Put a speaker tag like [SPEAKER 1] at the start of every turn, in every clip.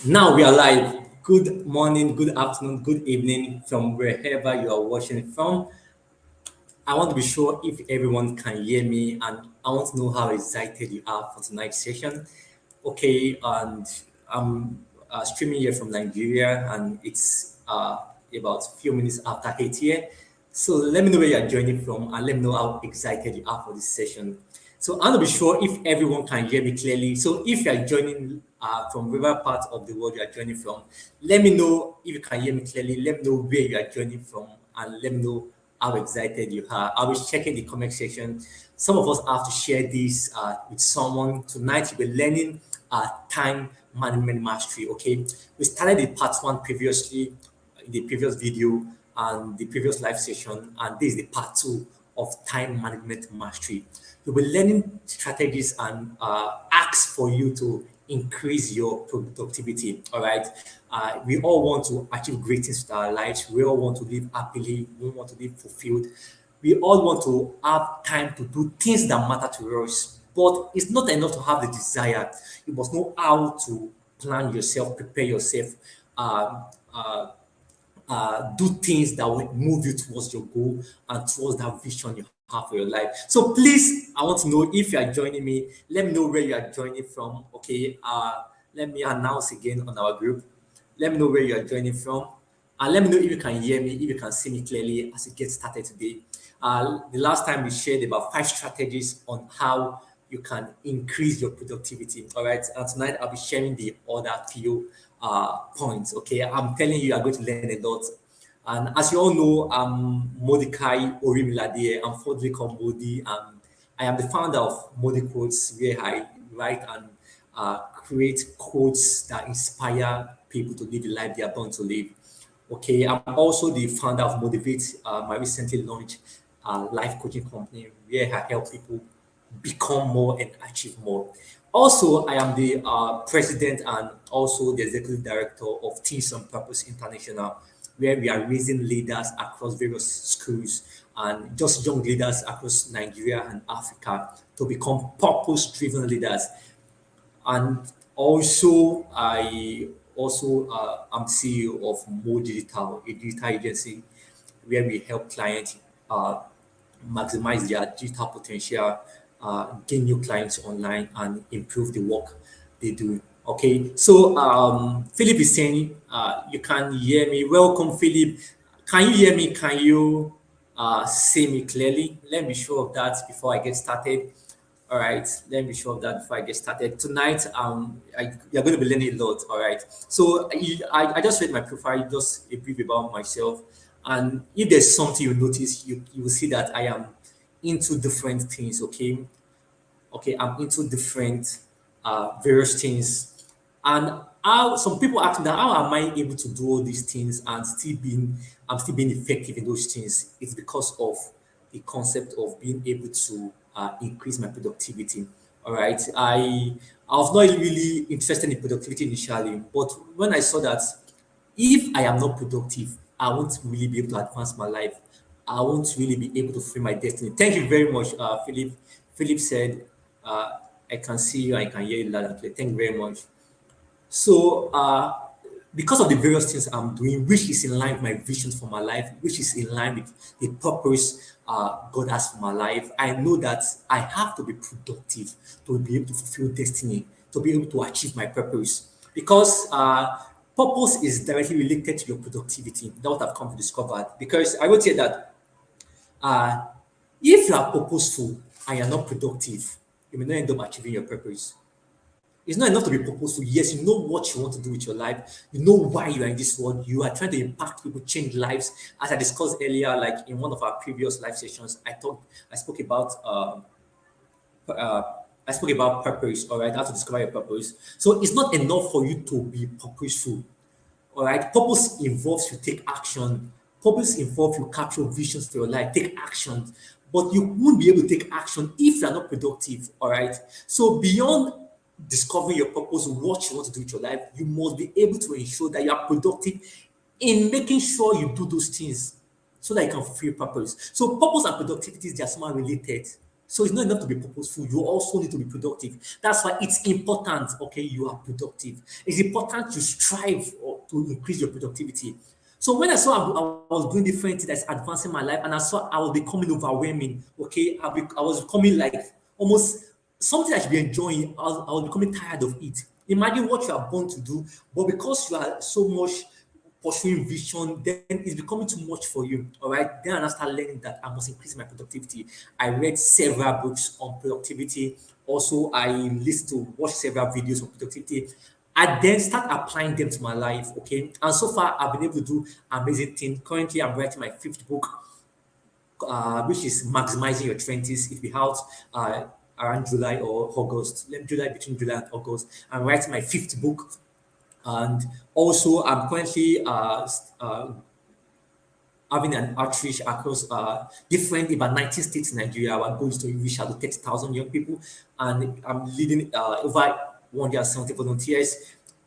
[SPEAKER 1] Now we are live. Good morning, good afternoon, good evening from wherever you are watching from. I want to be sure if everyone can hear me, and I want to know how excited you are for tonight's session. Okay, and I'm streaming here from Nigeria, and it's about a few minutes after 8 here. So let me know where you are joining from, and let me know how excited you are for this session. So I want to be sure if everyone can hear me clearly. So if you are joining from whatever part of the world you are joining from, let me know if you can hear me clearly. Let me know where you are joining from, and let me know how excited you are. I was checking the comment section. Some of us have to share this with someone. Tonight, we'll be learning time management mastery. Okay, we started the part one previously in the previous video and the previous live session, and this is the part two of time management mastery. We'll be learning strategies and acts for you to increase your productivity. All right. We all want to achieve great things with our lives. We all want to live happily. We want to live fulfilled. We all want to have time to do things that matter to us. But it's not enough to have the desire. You must know how to plan yourself, prepare yourself, uh, uh, do things that will move you towards your goal and towards that vision you have for your life. So please, I want to know if you are joining me. Let me know where you are joining from. Okay. Let me announce again on our group. Let me know where you are joining from. And let me know if you can hear me, if you can see me clearly as we get started today. The last time we shared about 5 strategies on how you can increase your productivity. All right. And tonight I'll be sharing the other few points. Okay. I'm telling you, you're going to learn a lot. And as you all know, I'm Mordecai Orimiladeye. I'm fondly called Modi. I am the founder of Modi Quotes, where I write and create quotes that inspire people to live the life they are born to live. Okay, I'm also the founder of Motivate, my recently launched life coaching company, where I help people become more and achieve more. Also, I am the president and also the executive director of Teams on Purpose International, where we are raising leaders across various schools and just young leaders across Nigeria and Africa to become purpose-driven leaders. And also, I also am CEO of Mo Digital, a digital agency where we help clients uh, maximize their digital potential, gain new clients online, and improve the work they do. Okay, so Philip is saying you can hear me. Welcome, Philip. Can you hear me? Can you see me clearly? Let me be sure of that before I get started. All right, let me be sure of that before I get started. Tonight, you're going to be learning a lot. All right, so I just read my profile, just a brief about myself. And if there's something you notice, you will see that I am into different things. Okay, I'm into different various things. And how some people ask me that how am I able to do all these things and I'm still being effective in those things? It's because of the concept of being able to increase my productivity. All right. I was not really interested in productivity initially, but when I saw that if I am not productive, I won't really be able to advance my life. I won't really be able to free my destiny. Thank you very much, Philip. Philip said, I can see you, I can hear you loud and clear. Thank you very much. So, because of the various things I'm doing, which is in line with my visions for my life, which is in line with the purpose God has for my life, I know that I have to be productive to be able to fulfill destiny, to be able to achieve my purpose. Because purpose is directly related to your productivity. That's what I've come to discover. Because I would say that uh, if you are purposeful and you're not productive, you may not end up achieving your purpose. It's not enough to be purposeful. Yes, you know what you want to do with your life. You know why you are in this world. You are trying to impact people, change lives. As I discussed earlier, like in one of our previous live sessions, I spoke about uh, I spoke about purpose. All right, how to discover your purpose. So it's not enough for you to be purposeful. All right, purpose involves you take action. Purpose involves you capture visions for your life, take action. But you won't be able to take action if you are not productive. All right. So beyond discovering your purpose, what you want to do with your life, you must be able to ensure that you are productive in making sure you do those things so that you can fulfill your purpose. So purpose and productivity they are somehow related. So it's not enough to be purposeful. You also need to be productive. That's why it's important, okay, you are productive. It's important to strive to increase your productivity. So when I saw I was doing different things that's advancing my life, and I saw I was becoming overwhelming, okay, I was becoming like almost something I should be enjoying. I was becoming tired of it. Imagine what you are born to do, but because you are so much pursuing vision, then it's becoming too much for you. All right. Then I start learning that I must increase my productivity. I read several books on productivity. Also, I listened to watch several videos on productivity. I then start applying them to my life. Okay. And so far, I've been able to do amazing things. Currently, I'm writing my fifth book, which is maximizing your 20s. It will be out around July or August. July, between July and August. I'm writing my fifth book, and also I'm currently having an outreach across different about 19 states in Nigeria. Our goal is to reach out to 30,000 young people, and I'm leading over 170 volunteers.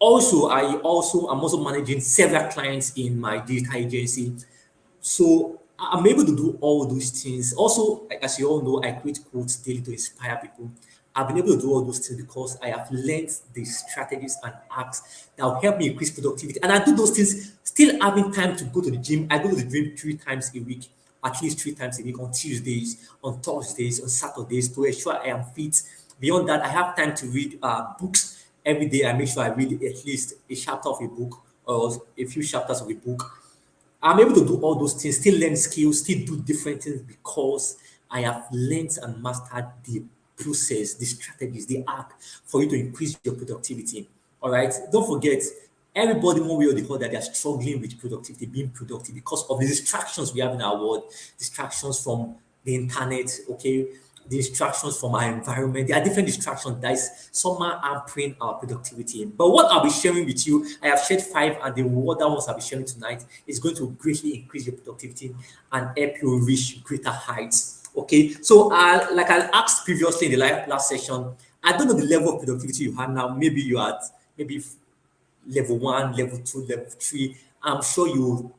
[SPEAKER 1] I'm also managing several clients in my digital agency. So I'm able to do all those things. Also, as you all know, I create quotes daily to inspire people. I've been able to do all those things because I have learned the strategies and hacks that will help me increase productivity. And I do those things still having time to go to the gym. I go to the gym 3 times a week, at least 3 times a week, on Tuesdays, on Thursdays, on Saturdays, to ensure I am fit. Beyond that, I have time to read books every day. I make sure I read at least a chapter of a book or a few chapters of a book. I'm able to do all those things, still learn skills, still do different things because I have learned and mastered the process, the strategies, the art for you to increase your productivity. All right. Don't forget, everybody, one way or the other, they are struggling with productivity, being productive because of the distractions we have in our world, distractions from the internet, okay, the distractions from our environment. There are different distractions that is somehow hampering our productivity. But what I'll be sharing with you, I have shared five, and the other ones I'll be sharing tonight is going to greatly increase your productivity and help you reach greater heights. Okay, so like I asked previously in the last session, I don't know the level of productivity you have now. Maybe you are at maybe level one, level two, level three. I'm sure you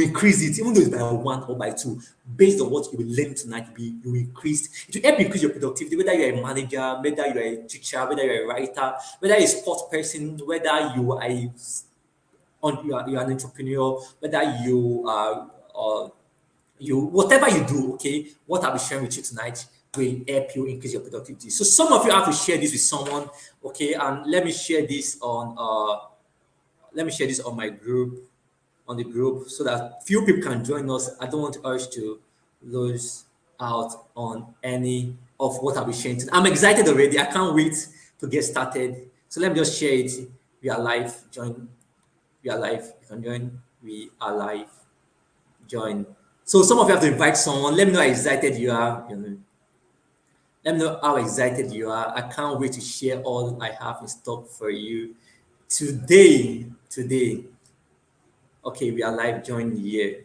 [SPEAKER 1] increase it, even though it's by one or by two, based on what you will learn tonight. You increase it will help increase your productivity, whether you're a manager, whether you're a teacher, whether you're a writer, whether you're a sports person, whether you're an entrepreneur, whether you are whatever you do, okay, what I'll be sharing with you tonight will help you increase your productivity. So some of you have to share this with someone, okay, and let me share this on my group, on the group, so that few people can join us. I don't want us to lose out on any of what I'll be sharing today. I'm excited already. I can't wait to get started. So let me just share it. We are live. Join. We are live. You can join. We are live. Join. So some of you have to invite someone. Let me know how excited you are. Let me know how excited you are. I can't wait to share all I have in stock for you today. Today. Okay, we are live. Join here.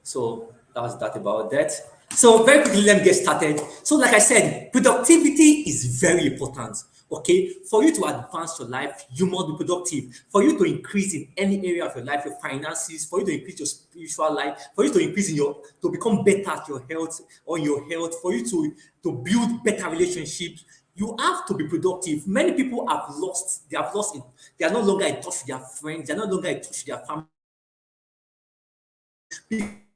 [SPEAKER 1] So that's that about that. So very quickly, let me get started. So like I said, productivity is very important. Okay, for you to advance your life, you must be productive. For you to increase in any area of your life, your finances, for you to increase your spiritual life, for you to increase in your to become better at your health or your health, for you to build better relationships, you have to be productive. Many people have lost. They have lost. They are no longer in touch with their friends. They are no longer in touch with their family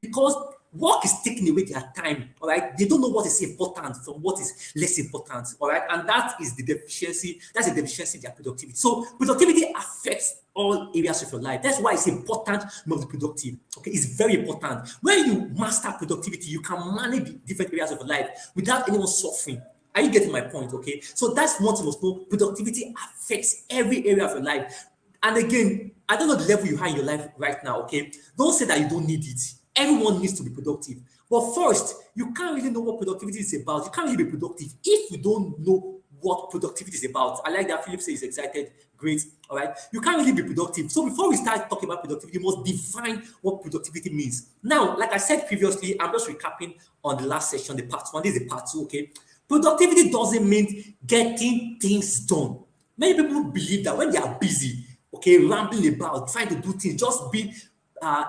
[SPEAKER 1] because work is taking away their time. All right, they don't know what is important from what is less important. All right, and that is the deficiency. That's the deficiency in their productivity. So productivity affects all areas of your life. That's why it's important to be productive. Okay, it's very important. When you master productivity, you can manage the different areas of your life without anyone suffering. Are you getting my point? Okay, so that's what you must know. Productivity affects every area of your life. And again, I don't know the level you have in your life right now, okay? Don't say that you don't need it. Everyone needs to be productive. But first, you can't really know what productivity is about. You can't really be productive if you don't know what productivity is about. I like that Philip says he's excited. Great. All right. You can't really be productive. So before we start talking about productivity, you must define what productivity means. Now, like I said previously, I'm just recapping on the last session, the part one. This is the part two, okay? Productivity doesn't mean getting things done. Many people believe that when they are busy, okay, rambling about, trying to do things, just be uh,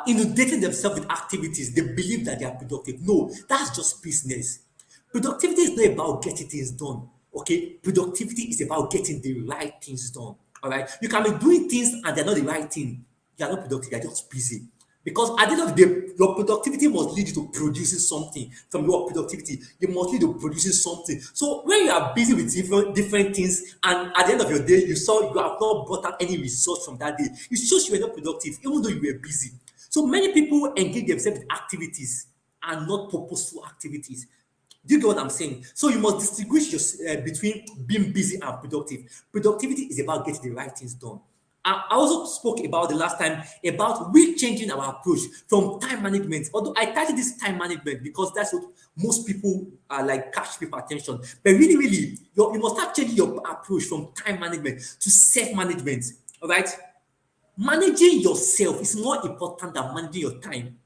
[SPEAKER 1] inundating themselves with activities. They believe that they are productive. No, that's just business. Productivity is not about getting things done. Okay, productivity is about getting the right things done. All right, you can be doing things and they're not the right thing. You are not productive. You're just busy. Because at the end of the day, your productivity must lead you to producing something from your productivity. You must lead to producing something. So when you are busy with different things, and at the end of your day, you saw you have not brought out any results from that day, it shows you were not productive, even though you were busy. So many people engage themselves in activities and not purposeful activities. Do you get what I'm saying? So you must distinguish between being busy and productive. Productivity is about getting the right things done. I also spoke about the last time about we changing our approach from time management. Although I titled this time management because that's what most people like catch people attention. But really, you must start changing your approach from time management to self-management. All right, managing yourself is more important than managing your time.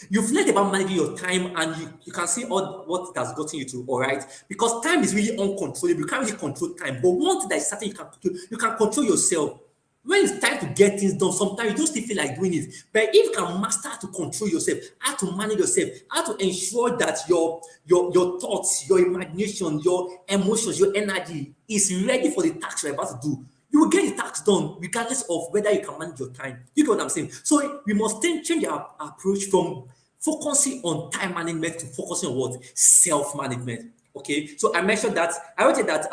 [SPEAKER 1] You've learned about managing your time and you can see all what it has gotten you to, all right? Because time is really uncontrollable. You can't really control time. But one thing that is certain you can control yourself. When it's time to get things done, sometimes you don't still feel like doing it. But if you can master how to control yourself, how to manage yourself, how to ensure that your thoughts, your imagination, your emotions, your energy is ready for the task you're about to do, you will get the task done regardless of whether you can manage your time. You get what I'm saying? So we must then change our approach from focusing on time management to focusing on what? Self-management. Okay. So I mentioned that I would say that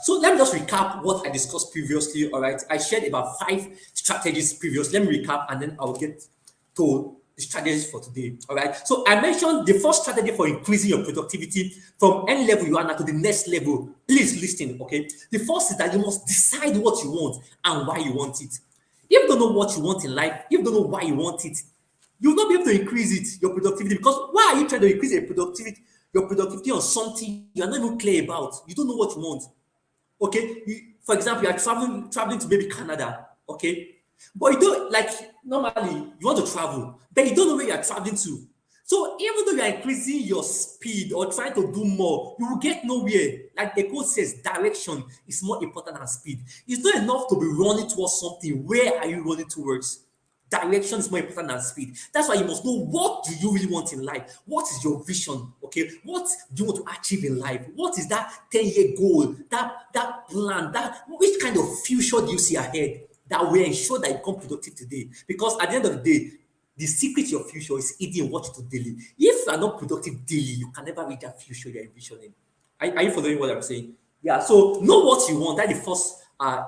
[SPEAKER 1] so let me just recap what I discussed previously. All right. I shared about 5 strategies previously. Let me recap and then I'll get to the strategies for today. All right. So I mentioned the first strategy for increasing your productivity from any level you are now to the next level. Please listen. Okay. The first is that you must decide what you want and why you want it. If you don't know what you want in life, if you don't know why you want it, you will not be able to increase it, your productivity. Because why are you trying to increase your productivity on something you are not even clear about? You don't know what you want. Okay, for example, you are traveling to maybe Canada, okay, but you don't like normally you want to travel, but you don't know where you are traveling to. So even though you are increasing your speed or trying to do more, you will get nowhere. Like the quote says, direction is more important than speed. It's not enough to be running towards something. Where are you running towards? Direction is more important than speed. That's why you must know what do you really want in life. What is your vision? Okay, what do you want to achieve in life? What is that 10-year goal? That plan? That which kind of future do you see ahead that will ensure that you become productive today? Because at the end of the day, the secret to your future is hidden in what you do daily. If you are not productive daily, you can never reach that future you're envisioning. Are you following what I'm saying? Yeah. So know what you want. That's the first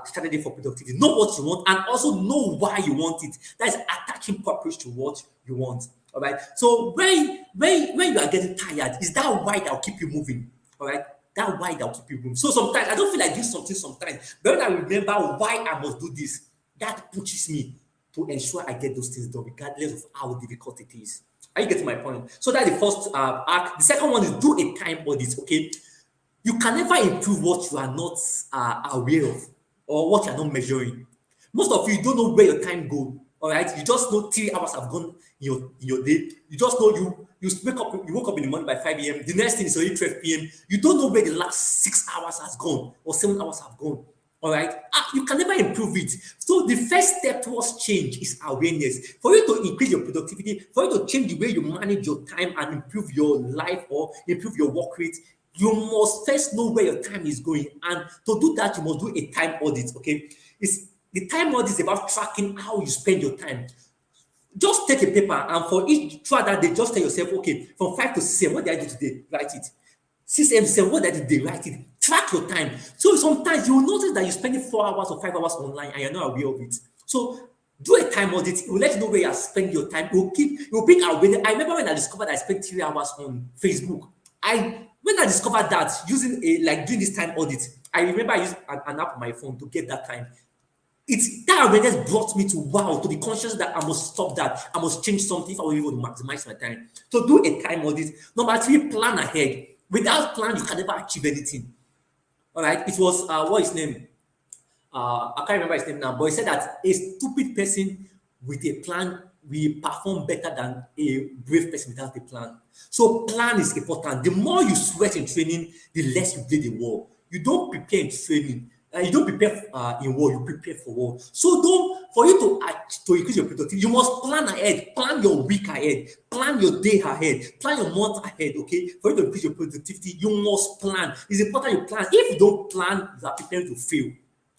[SPEAKER 1] strategy for productivity. Know what you want and also know why you want it. That is attaching purpose to what you want. All right. So when you are getting tired, is that why that will keep you moving? All right. That why that will keep you moving. So sometimes I don't feel like doing something sometimes, but when I remember why I must do this, that pushes me to ensure I get those things done, regardless of how difficult it is. Are you getting my point? So that's the first arc. The second one is do a time audit. Okay, you can never improve what you are not aware of or what you are not measuring. Most of you don't know where your time go. All right, you just know 3 hours have gone in your day. You just know you woke up in the morning by 5 a.m. The next thing is already 12 p.m. You don't know where the last 6 hours has gone or 7 hours have gone. All right, you can never improve it. So the first step towards change is awareness. For you to increase your productivity, for you to change the way you manage your time and improve your life or improve your work rate, you must first know where your time is going. And to do that, you must do a time audit. Okay, it's the time audit is about tracking how you spend your time. Just take a paper and for each throughout that day, just tell yourself, okay, from 5 to 6 what did I do today? Write it. 6 a.m. to 7, what did I do today? Write it. Track your time. So sometimes you will notice that you're spending 4 hours or 5 hours online and you're not aware of it. So do a time audit. It will let you know where you are spending your time. It will bring awareness. I remember when I discovered I spent 3 hours on Facebook. When I discovered that using doing this time audit, I remember I used an app on my phone to get that time. It's that awareness brought me to wow, to the conscious that I must stop that. I must change something if I want to maximize my time. So do a time audit. Number 3, plan ahead. Without plan, you can never achieve anything. All right. It was what is his name? I can't remember his name now, but he said that a stupid person with a plan will perform better than a brave person without a plan. So plan is important. The more you sweat in training, the less you play the war. You don't prepare in training. You don't prepare in war, you prepare for war. So don't for you to increase your productivity, you must plan ahead, plan your week ahead, plan your day ahead, plan your month ahead. Okay, for you to increase your productivity, you must plan. It's important you plan. If you don't plan, you are preparing to fail.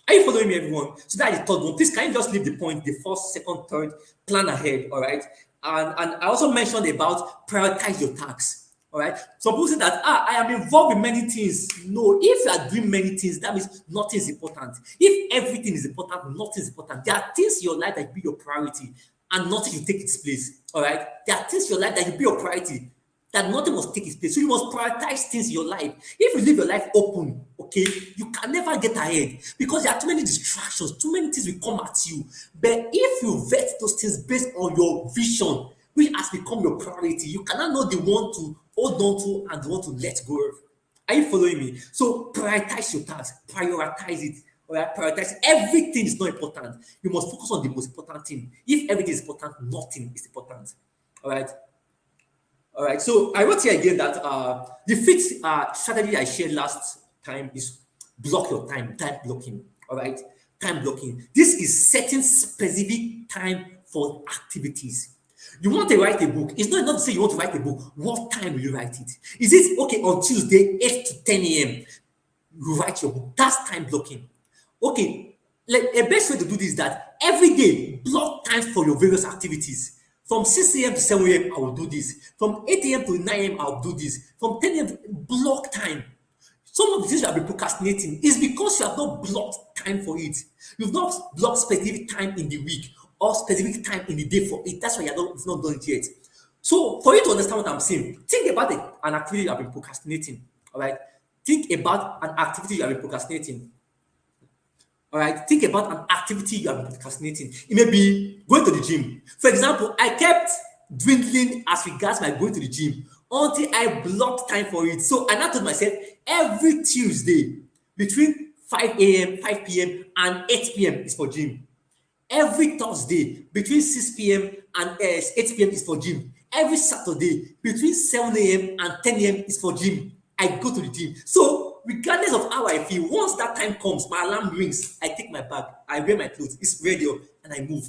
[SPEAKER 1] Are you following me, everyone? So that is the third one. Please, can you just leave the point, the first, second, third, plan ahead, all right? And I also mentioned about prioritize your tasks, all right? Some people say that, I am involved in many things. No, if you are doing many things, that means nothing is important. If everything is important, nothing is important. There are things in your life that be your priority and nothing will take its place, all right? There are things in your life that will be your priority that nothing must take its place. So you must prioritize things in your life. If you leave your life open, okay, you can never get ahead because there are too many distractions, too many things will come at you. But if you vet those things based on your vision, which has become your priority, you cannot know the one to hold on to and the one to let go of. Are you following me? So prioritize your task, prioritize it. All right, prioritize everything is not important. You must focus on the most important thing. If everything is important, nothing is important. All right. All right, so I wrote here again that the fifth strategy I shared last time is block your time blocking. All right, time blocking. This is setting specific time for activities. You want to write a book. It's not enough to say you want to write a book. What time will you write it? Is it okay on Tuesday, 8 to 10 a.m.? You write your book. That's time blocking. Okay, like a best way to do this is that every day block time for your various activities. From 6 a.m. to 7 a.m., I will do this. From 8 a.m. to 9 a.m., I'll do this. From 10 a.m. to block time. Some of the things you have been procrastinating is because you have not blocked time for it. You've not blocked specific time in the week or specific time in the day for it. That's why you've not done it yet. So, for you to understand what I'm saying, think about an activity you have been procrastinating. All right. Think about an activity you have been procrastinating. All right, think about an activity you have been procrastinating. It may be going to the gym. For example, I kept dwindling as regards my going to the gym until I blocked time for it. So I now told myself every Tuesday between 5 a.m., 5 p.m., and 8 p.m. is for gym. Every Thursday between 6 p.m. and 8 p.m. is for gym. Every Saturday between 7 a.m. and 10 a.m. is for gym. I go to the gym. So regardless of how I feel, once that time comes, my alarm rings, I take my bag, I wear my clothes, it's radio, and I move.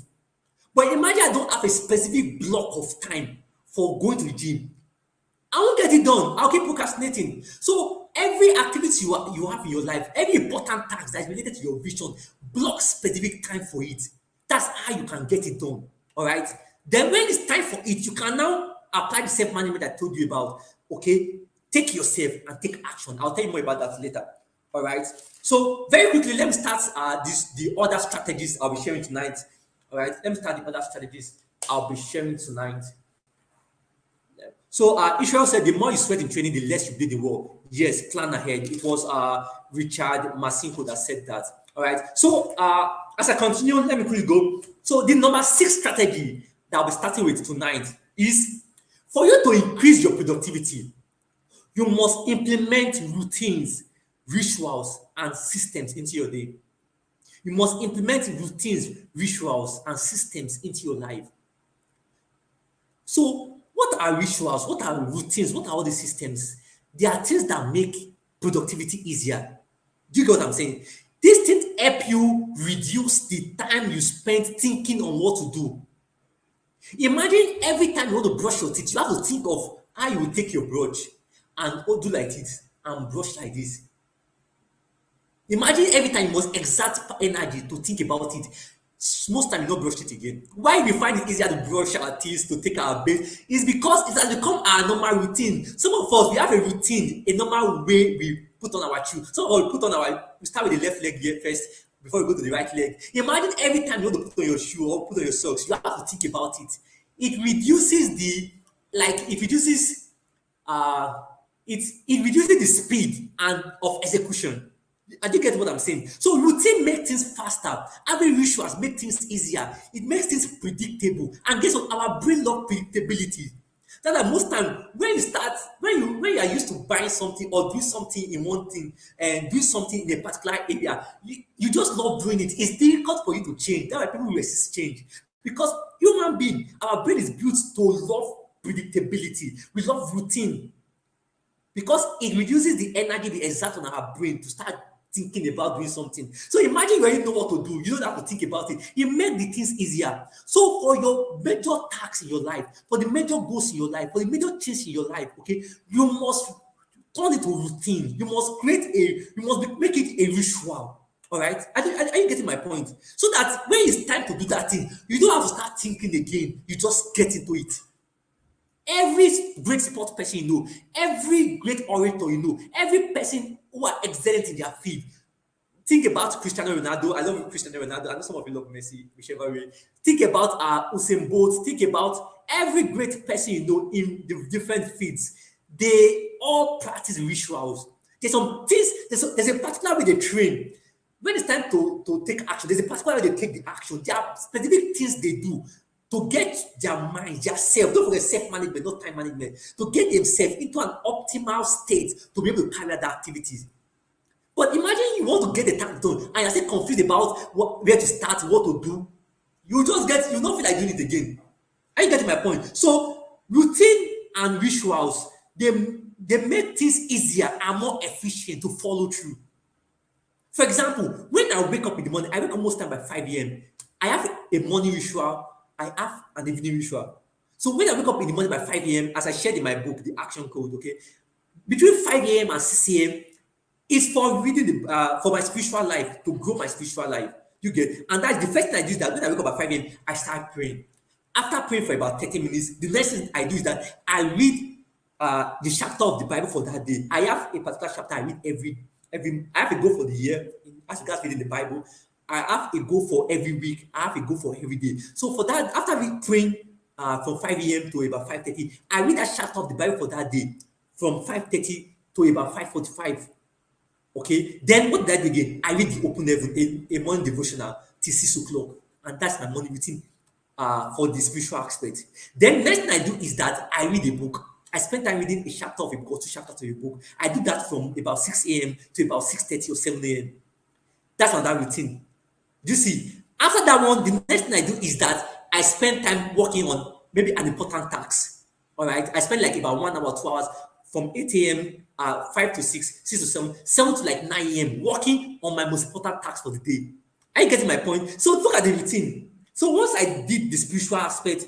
[SPEAKER 1] But imagine I don't have a specific block of time for going to the gym. I won't get it done. I'll keep procrastinating. So every activity you have in your life, every important task that is related to your vision, block specific time for it. That's how you can get it done. All right. Then when it's time for it, you can now apply the self-management I told you about. Okay. Take yourself and take action. I'll tell you more about that later. All right. So very quickly, let me start the other strategies I'll be sharing tonight. All right. Let me start the other strategies I'll be sharing tonight. So Israel said, the more you sweat in training, the less you do the work. Yes, plan ahead. It was Richard Masinko that said that. All right. So as I continue, let me quickly go. So the number 6 strategy that I'll be starting with tonight is for you to increase your productivity, you must implement routines, rituals, and systems into your day. You must implement routines, rituals, and systems into your life. So, what are rituals? What are routines? What are all the systems? They are things that make productivity easier. Do you get what I'm saying? These things help you reduce the time you spend thinking on what to do. Imagine every time you want to brush your teeth, you have to think of how you will take your brush and do like this and brush like this. Imagine every time you must exert energy to think about it. Most time you don't brush it again. Why we find it easier to brush our teeth, to take our bath, is because it has become our normal routine. Some of us, we have a routine, a normal way we put on our shoe. Some of us, we start with the left leg here first before we go to the right leg. Imagine every time you want to put on your shoe or put on your socks, you have to think about it. It reduces uh, it reduces the speed and of execution. I do get what I'm saying. So routine makes things faster. Having rituals make things easier. It makes things predictable. And guess what? Our brain loves predictability. That's why most time when you are used to buying something or do something in one thing and do something in a particular area, you just love doing it. It's difficult for you to change. That's why people resist change. Because human being, our brain is built to love predictability. We love routine because it reduces the energy we exert on our brain to start thinking about doing something. So imagine you already know what to do. You don't have to think about it. It makes the things easier. So for your major tasks in your life, for the major goals in your life, for the major things in your life, okay, you must turn it to routine. You must make it a ritual. All right, are you getting my point? So that when it's time to do that thing, you don't have to start thinking again. You just get into it. Every great sports person you know, every great orator you know, every person who are excellent in their field. Think about Cristiano Ronaldo. I love Cristiano Ronaldo. I know some of you love Messi, whichever way. Think about Usain Bolt. Think about every great person you know in the different fields. They all practice rituals. There's some things. There's a particular way they train. When it's time to take action, there's a particular way they take the action. There are specific things they do to get their mind, their self, don't forget self-management, not time management, to get themselves into an optimal state to be able to carry out the activities. But imagine you want to get the task done and you're still confused about where to start, what to do. You don't feel like doing it again. Are you getting my point? So routine and rituals, they make things easier and more efficient to follow through. For example, when I wake up in the morning, I wake up most time by 5 a.m. I have a morning ritual, I have an evening ritual. So when I wake up in the morning by 5 a.m., as I shared in my book, The Action Code, okay, between 5 a.m. and 6 a.m. is for reading for my spiritual life, to grow my spiritual life. You get, and that's the first thing I do is that when I wake up at 5 a.m., I start praying. After praying for about 30 minutes, the next thing I do is that I read the chapter of the Bible for that day. I have a particular chapter I read every. I have a goal for the year as regards reading the Bible. I have a goal for every week. I have a goal for every day. So for that, after praying from 5 a.m. to about 5:30, I read that chapter of the Bible for that day from 5:30 to about 5:45. Okay, then what did I do again? I read the open heaven, a morning devotional till 6 o'clock, and that's my morning routine for the spiritual aspect. Then next thing I do is that I read a book. I spend time reading a chapter of a book or two chapters of a book. I do that from about 6 a.m. to about 6:30 or 7 a.m. That's another routine. Do you see? After that one, the next thing I do is that I spend time working on maybe an important task. All right, I spend like about 1 hour, 2 hours from 8 a.m., 5 to 6, 6 to 7, 7 to like 9 a.m., working on my most important task for the day. Are you getting my point? So look at the routine. So once I did the spiritual aspect,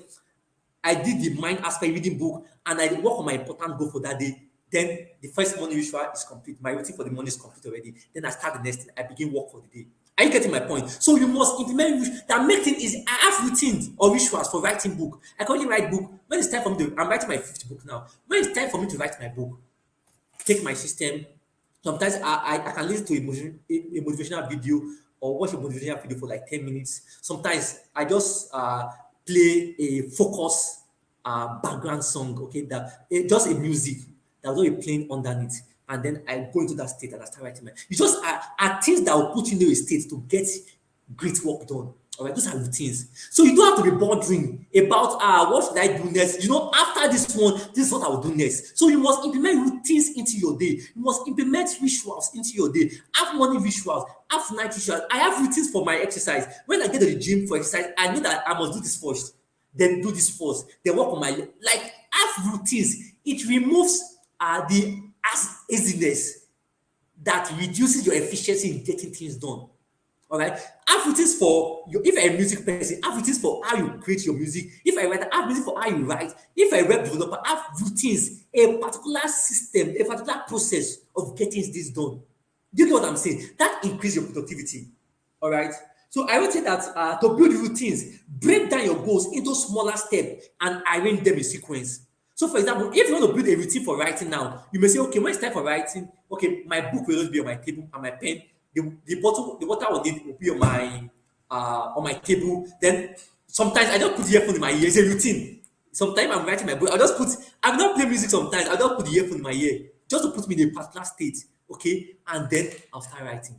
[SPEAKER 1] I did the mind aspect, reading book, and I work on my important goal for that day. Then the first morning ritual is complete. My routine for the morning is complete already. Then I start the next thing. I begin work for the day. Are you getting my point? So you must implement that. Make things easy. I have routines or rituals for writing book. I currently write book. When it's time for me to, I'm writing my fifth book now. When it's time for me to write my book, take my system. Sometimes I can listen to a motivational video or watch a motivational video for like 10 minutes. Sometimes I just play a focus background song, okay, that just a music that will be playing underneath, and then I go into that state and I start writing. You just are things that will put you into a state to get great work done. All right, those are routines. So you don't have to be bothering about what should I do next. You know, after this one, this is what I will do next. So you must implement routines into your day. You must implement rituals into your day. Have morning rituals, have night rituals. I have routines for my exercise. When I get to the gym for exercise, I know that I must do this first, then do this first, then work on my like have routines. It removes the laziness that reduces your efficiency in getting things done. All right. Have routines for you. If I'm a music person, have routines for how you create your music. If I write, have routines for how you write. If I web developer, have routines, a particular system, a particular process of getting this done. Do you get what I'm saying? That increases your productivity. All right. So I would say that to build routines, break down your goals into smaller steps and arrange them in sequence. So, for example, if you want to build a routine for writing now, you may say, okay, when it's time for writing, okay, my book will always be on my table and my pen. The water will be on my table. Then sometimes I don't put the earphone in my ear. It's a routine. Sometimes I'm writing my book. I'm not playing music sometimes. I don't put the earphone in my ear just to put me in a particular state. Okay, and then I'll start writing.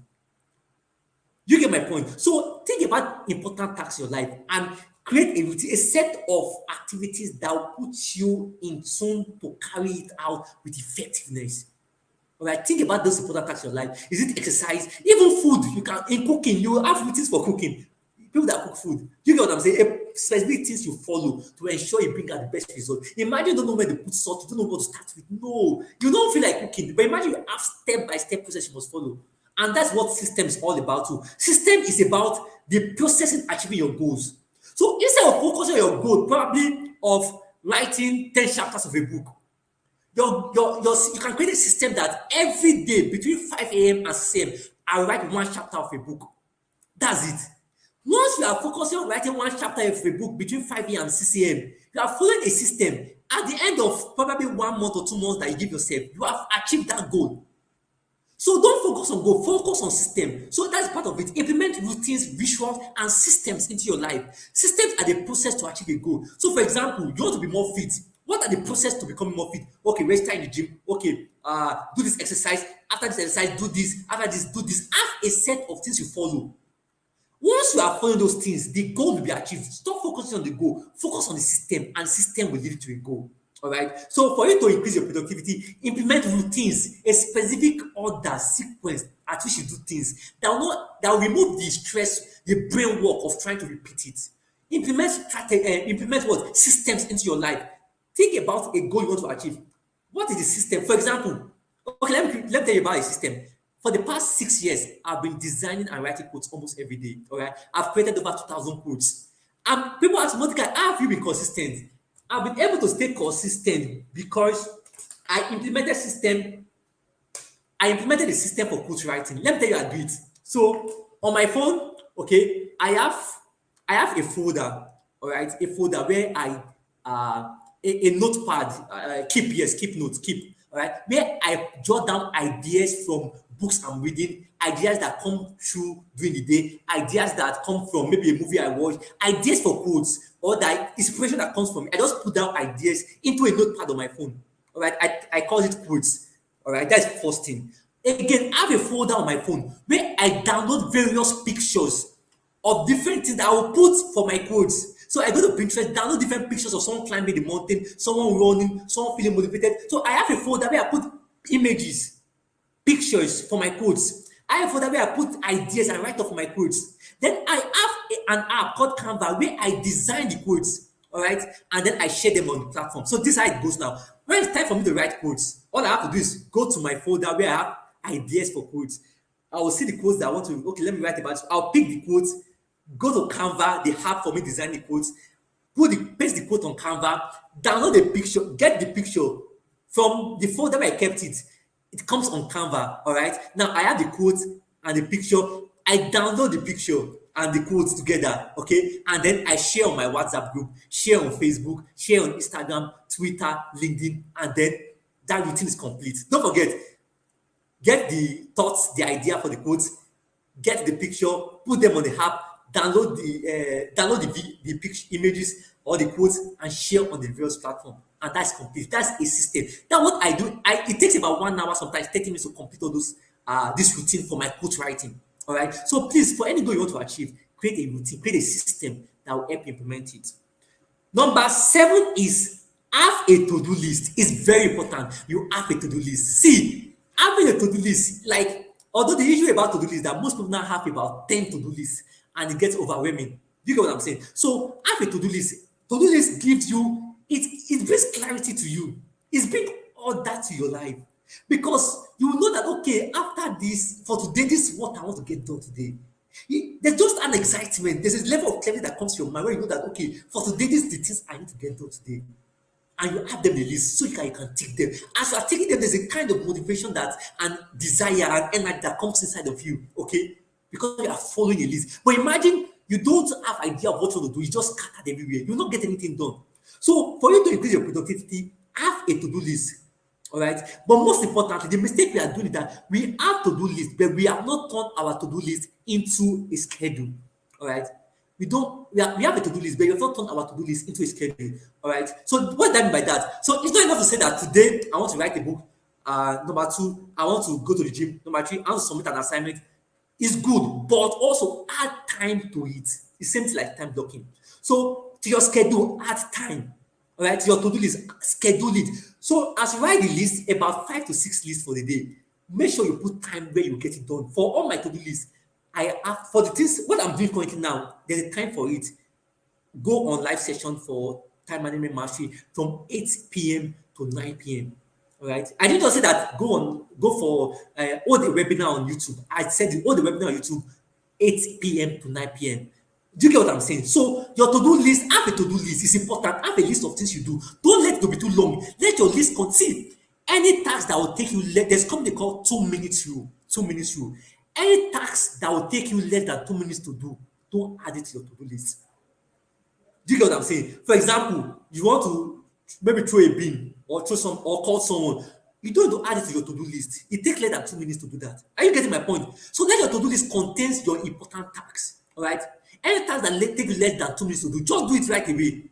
[SPEAKER 1] You get my point. So think about important tasks in your life and create a routine, a set of activities that will put you in tune to carry it out with effectiveness. All right, think about those important tasks in your life. Is it exercise? Even food. You can in cooking, you have routines for cooking. People that cook food, you get what I'm saying? Specific things you follow to ensure you bring out the best result. Imagine you don't know where to put salt, you don't know what to start with. No, you don't feel like cooking, but imagine you have step-by-step process you must follow. And that's what system is all about too. System is about the process in achieving your goals. So instead of focusing on your goal, probably of writing 10 chapters of a book, you can create a system that every day between 5 a.m. and 6 a.m. I write one chapter of a book. That's it. Once you are focusing on writing one chapter of a book between 5 a.m. and 6 a.m., you are following a system. At the end of probably 1 month or 2 months that you give yourself, you have achieved that goal. So don't focus on goal, focus on system. So that's part of it. Implement routines, rituals, and systems into your life. Systems are the process to achieve a goal. So, for example, you want to be more fit. What are the process to becoming more fit? Okay, let's start in the gym. Okay, do this exercise. After this exercise, do this. After this, do this. Have a set of things you follow. Once you are following those things, the goal will be achieved. Stop focusing on the goal. Focus on the system, and system will lead you to a goal. All right. So for you to increase your productivity, implement routines, a specific order, sequence at which you do things that will remove the stress, the brain work of trying to repeat it. Implement strategy, implement what systems into your life. Think about a goal you want to achieve. What is the system? For example, okay, let me tell you about a system. For the past 6 years, I've been designing and writing quotes almost every day. All right, I've created over 2,000 quotes. And people ask Mordecai, how have you been consistent? I've been able to stay consistent because I implemented system. I implemented a system for quote writing. Let me tell you, I do it. So on my phone, okay, I have a folder, all right, a folder where I a notepad, keep notes, all right, where I jot down ideas from books I'm reading, ideas that come through during the day, ideas that come from maybe a movie I watched, ideas for quotes, or that inspiration that comes from me. I just put down ideas into a notepad on my phone. All right, I call it quotes. All right, that's first thing. Again, I have a folder on my phone where I download various pictures of different things that I will put for my quotes. So I go to Pinterest, download different pictures of someone climbing the mountain, someone running, someone feeling motivated. So I have a folder where I put images, pictures for my quotes. I have a folder where I put ideas and write up for my quotes. Then I have an app called Canva where I design the quotes, all right, and then I share them on the platform. So this is how it goes now. When it's time for me to write quotes, all I have to do is go to my folder where I have ideas for quotes. I will see the quotes that I want to, okay, let me write about it. I'll pick the quotes, go to Canva, the app for me design the quotes, paste the quote on Canva, download the picture, get the picture from the folder where I kept it. It comes on Canva, all right? Now I have the quote and the picture. I download the picture and the quotes together, okay? And then I share on my WhatsApp group, share on Facebook, share on Instagram, Twitter, LinkedIn, and then that routine is complete. Don't forget, get the thoughts, the idea for the quotes, get the picture, put them on the app, download the picture images or the quotes and share on the various platform. And that's complete. That's a system. That's what I do. It takes about 1 hour, sometimes 30 minutes to complete all those this routine for my quote writing. All right. So please, for any goal you want to achieve, create a routine, create a system that will help you implement it. Number 7 is have a to-do list. It's very important. You have a to-do list. See, having a to-do list, like, although the issue about to-do list that most people now have about 10 to-do lists and it gets overwhelming. Do you get what I'm saying? So have a to-do list. To-do list gives you, it brings clarity to you. It brings order to your life. Because you will know that, okay, after this, for today, this is what I want to get done today. There's just an excitement. There's a level of clarity that comes to your mind where you know that, okay, for today, these are the things I need to get done today. And you have them in the list so you can tick them. As you are ticking them, there's a kind of motivation that and desire and energy that comes inside of you, okay? Because you are following a list. But imagine you don't have idea of what you want to do. You just scattered everywhere. You will not get anything done. So for you to increase your productivity, have a to-do list. All right. But most importantly, the mistake we are doing is that we have to-do list, but we have not turned our to-do list into a schedule. All right. We have a to-do list, but we have not turned our to-do list into a schedule. All right. So what do I mean by that? So it's not enough to say that today I want to write a book. Number 2, I want to go to the gym. Number 3, I want to submit an assignment. It's good, but also add time to it. It seems like time blocking. So to your schedule, add time. All right, your to-do list, schedule it. So as you write the list, about 5 to 6 lists for the day, make sure you put time where you get it done. For all my to-do lists, I have for the things what I'm doing currently now, there's a time for it. Go on live session for time management mastery from 8 p.m. to 9 p.m. All right. I didn't just say that go for all the webinar on YouTube. I said all the webinar on YouTube, 8 p.m. to 9 p.m. Do you get what I'm saying? So your to-do list, have a to-do list. It's important. Have a list of things you do. Don't let it be too long. Let your list continue. Any task that will take you, there's something they call 2 minutes rule. 2 minutes rule. Any task that will take you less than 2 minutes to do, don't add it to your to-do list. Do you get what I'm saying? For example, you want to maybe throw a bean or throw some or call someone. You don't need to add it to your to-do list. It takes less than 2 minutes to do that. Are you getting my point? So let your to-do list contains your important tasks. All right. Any task that take you less than 2 minutes to do, just do it right away.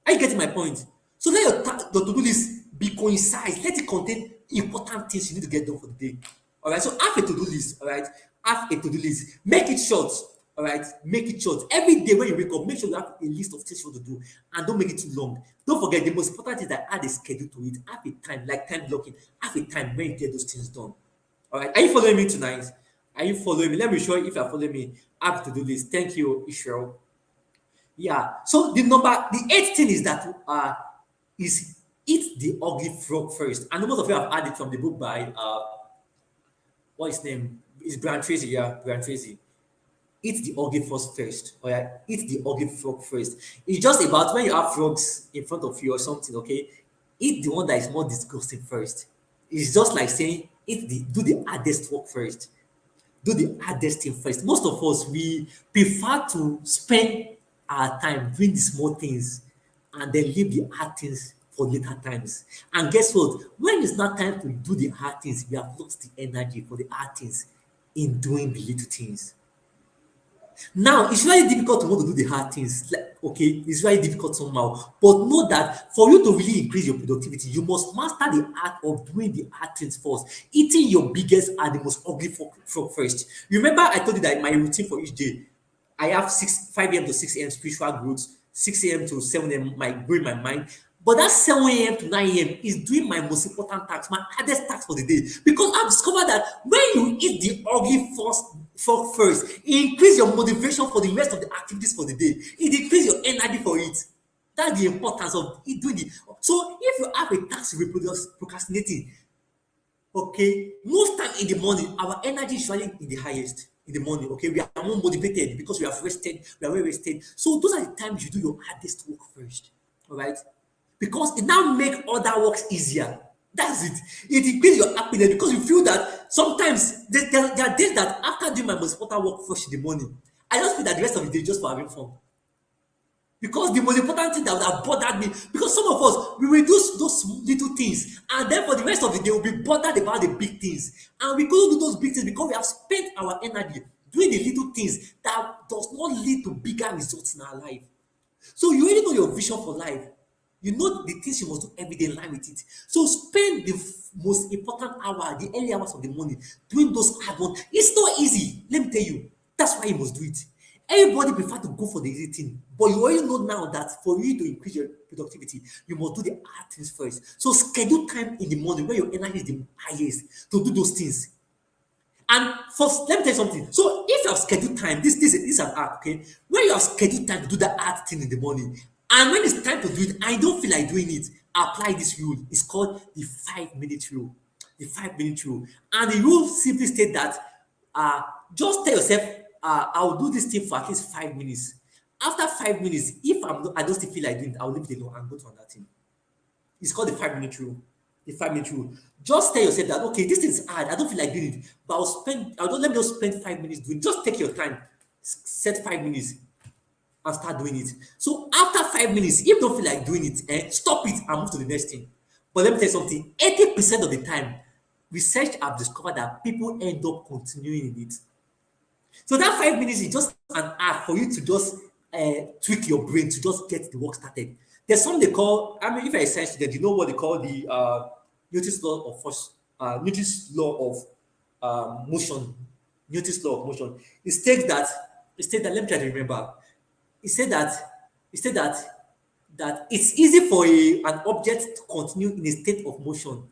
[SPEAKER 1] Are you getting my point? So let your to-do list be concise. Let it contain important things you need to get done for the day. All right. So have a to-do list. All right. Have a to-do list. Make it short. All right. Make it short. Every day when you wake up, make sure you have a list of things you want to do, and don't make it too long. Don't forget the most important is that add a schedule to it. Have a time, like time blocking. Have a time when you get those things done. All right. Are you following me tonight? Are you following me? Let me show you if you're following me. Have to do this. Thank you, Israel. Yeah. So the eighth thing is that is eat the ugly frog first. And most of you have had it from the book by what's his name? It's Brian Tracy. Yeah, Brian Tracy. Eat the ugly frog first. Oh yeah, eat the ugly frog first. It's just about when you have frogs in front of you or something. Okay, eat the one that is more disgusting first. It's just like saying do the hardest work first. Do the hardest thing first. Most of us we prefer to spend our time doing the small things and then leave the hard things for later times. And guess what? When it's not time to do the hard things, we have lost the energy for the hard things in doing the little things. Now, it's very difficult to want to do the hard things. Like, okay, it's very difficult somehow. But know that for you to really increase your productivity, you must master the art of doing the hard things first. Eating your biggest and the most ugly frog first. Remember, I told you that my routine for each day, I have 5 a.m. to 6 a.m. spiritual growth, 6 a.m. to 7 a.m. my growing my mind. But that 7 a.m. to 9 a.m. is doing my most important task, my hardest task for the day. Because I've discovered that when you eat the ugly frog first, it increases your motivation for the rest of the activities for the day. It increases your energy for it. That's the importance of it doing it. So if you have a task you're procrastinating, okay, most time in the morning, our energy is usually in the highest in the morning. Okay, we are more motivated because we have rested, we are well rested. So those are the times you do your hardest work first. All right, because it now make other works easier. That's it. It increases your happiness because you feel that sometimes there are days that after doing my most important work first in the morning, I just feel that the rest of the day is just for having fun. Because the most important thing that would have bothered me, because some of us we will do those little things, and then for the rest of the day we'll be bothered about the big things, and we couldn't do those big things because we have spent our energy doing the little things that does not lead to bigger results in our life. So you already know your vision for life. You know the things you must do every day in line with it. So spend the most important hour, the early hours of the morning, doing those hard ones. It's not easy. Let me tell you. That's why you must do it. Everybody prefer to go for the easy thing, but you already know now that for you to increase your productivity, you must do the hard things first. So schedule time in the morning where your energy is the highest to do those things. And first, let me tell you something. So if you have scheduled time, this is an art, okay? When you have scheduled time to do that art thing in the morning, and when it's time to do it, I don't feel like doing it, apply this rule. It's called the 5 minute rule. The 5 minute rule. And the rule simply states that just tell yourself, I'll do this thing for at least 5 minutes. After 5 minutes, if I don't still feel like doing it, I'll leave it alone and go to another thing. It's called the 5 minute rule. The 5 minute rule. Just tell yourself that okay, this is hard. I don't feel like doing it, but let me just spend 5 minutes doing it. Just take your time. Set 5 minutes and start doing it. So after 5 minutes, if you don't feel like doing it, stop it and move to the next thing. But let me tell you something, 80% of the time, research have discovered that people end up continuing in it. So that 5 minutes is just an act for you to just tweak your brain to just get the work started. There's something they call, I mean, if you're a science student, you know what they call the Newton's law of force, Newton's law of motion. Newton's law of motion. It states that, let me try to remember. It said that it's easy for an object to continue in a state of motion.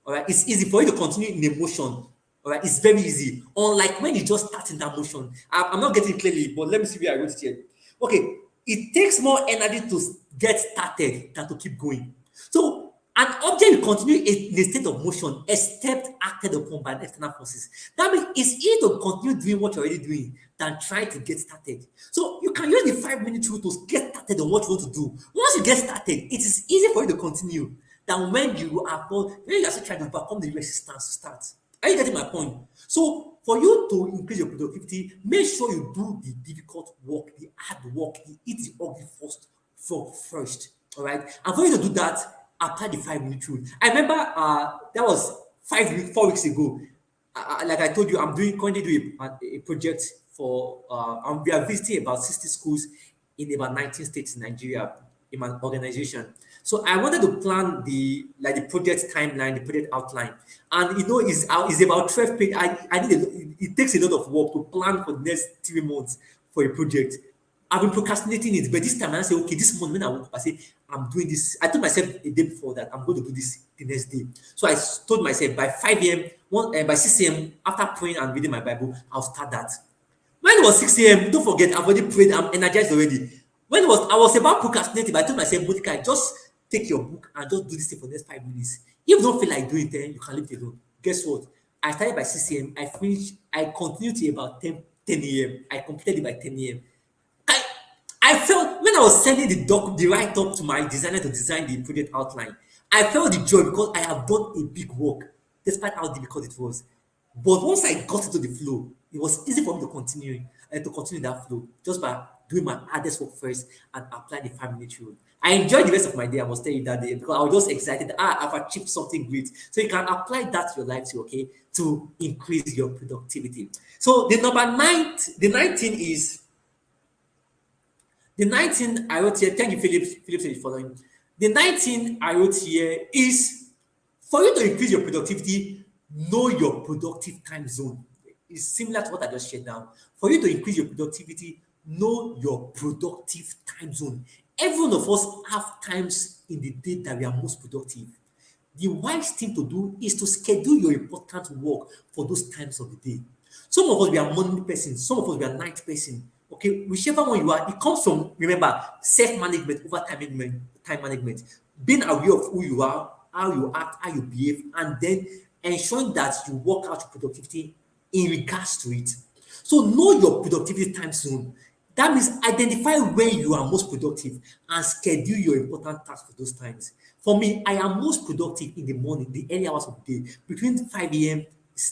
[SPEAKER 1] All right, it's easy for you to continue in a motion. All right, it's very easy. Unlike when you just start in that motion. I'm not getting it clearly, but let me see where I wrote it here. Okay, it takes more energy to get started than to keep going. So An object will continue in a state of motion except acted upon by external forces. That means it's easier to continue doing what you're already doing than trying to get started. So you can use the 5 minute rule to get started on what you want to do. Once you get started, it is easy for you to continue than when you are still trying to overcome the resistance to start. Are you getting my point? So for you to increase your productivity, make sure you do the difficult work, the hard work, the eat the ugly first. All right. And for you to do that, apply the 5 minute rule. I remember that was 5 weeks, 4 weeks ago. Like I told you, I'm currently doing a project for we are visiting about 60 schools in about 19 states in Nigeria in my organization. So I wanted to plan the project timeline, the project outline, and it's about 12 pages. I need it takes a lot of work to plan for the next 3 months for a project. I've been procrastinating it, but this time I say, okay, this morning when I woke up, I say, I'm doing this. I told myself a day before that I'm going to do this the next day. So I told myself by 5 a.m., by 6 a.m., after praying and reading my Bible, I'll start that. When it was 6 a.m., don't forget, I've already prayed, I'm energized already. I was about procrastinating, but I told myself, Mordecai, just take your book and just do this thing for the next 5 minutes. If you don't feel like doing it, then you can leave it alone. Guess what? I started by 6 a.m., I continued till about 10 a.m. I completed it by 10 a.m. I I felt when I was sending the write up to my designer to design the project outline, I felt the joy because I have done a big work, despite how difficult it was. But once I got into the flow, it was easy for me to continue that flow just by doing my hardest work first and apply the 5 minute rule. I enjoyed the rest of my day, I must tell you that day, because I was just excited. I've achieved something great. So you can apply that to your life too, okay, to increase your productivity. So the 19 is the 19 I wrote here. Thank you, Philip. Philip said it's following. The 19 I wrote here is for you to increase your productivity, know your productive time zone. It's similar to what I just shared now. For you to increase your productivity, know your productive time zone. Every one of us have times in the day that we are most productive. The wise thing to do is to schedule your important work for those times of the day. Some of us we are morning person, some of us we are night person. Okay, whichever one you are, it comes from remember self-management over time management, being aware of who you are, how you act, how you behave, and then ensuring that you work out your productivity in regards to it. So know your productivity time zone. That means identify when you are most productive and schedule your important tasks for those times. For me, I am most productive in the morning, the early hours of the day, between 5 a.m.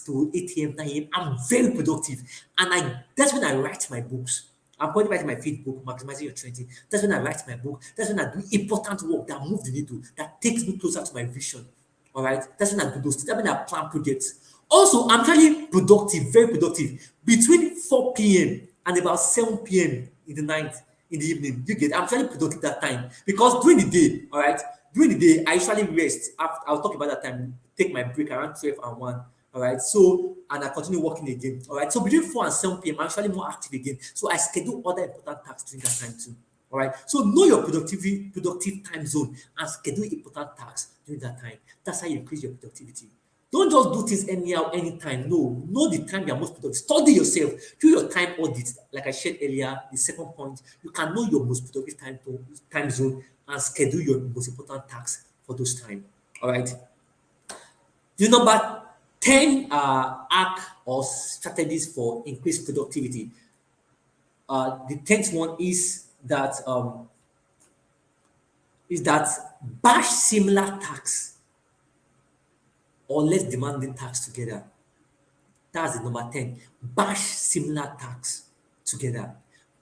[SPEAKER 1] to 8 a.m., 9 a.m. I'm very productive. And that's when I write my books. I'm currently writing my fifth book, Maximizing Your Training. That's when I write my book. That's when I do important work that moves the needle, that takes me closer to my vision. All right. That's when I do those things. That's when I plan projects. Also, I'm actually productive, very productive, between 4 p.m. and about 7 p.m. in the night, in the evening. You get, I'm actually productive that time because during the day, all right, during the day, I usually rest. I'll talk about that time, take my break around 12 and 1. All right. So, and I continue working again. All right. So, between 4 and 7 p.m., I'm actually more active again. So, I schedule other important tasks during that time too. All right. So, know your productive time zone and schedule important tasks during that time. That's how you increase your productivity. Don't just do things anyhow, anytime. No, know the time you are most productive. Study yourself. Do your time audit. Like I shared earlier, the second point, you can know your most productive time zone and schedule your most important tasks for those time. All right. The number 10 arc or strategies for increased productivity. The 10th one is that batch similar tasks or less demanding tasks together. That's the number 10. Batch similar tasks together.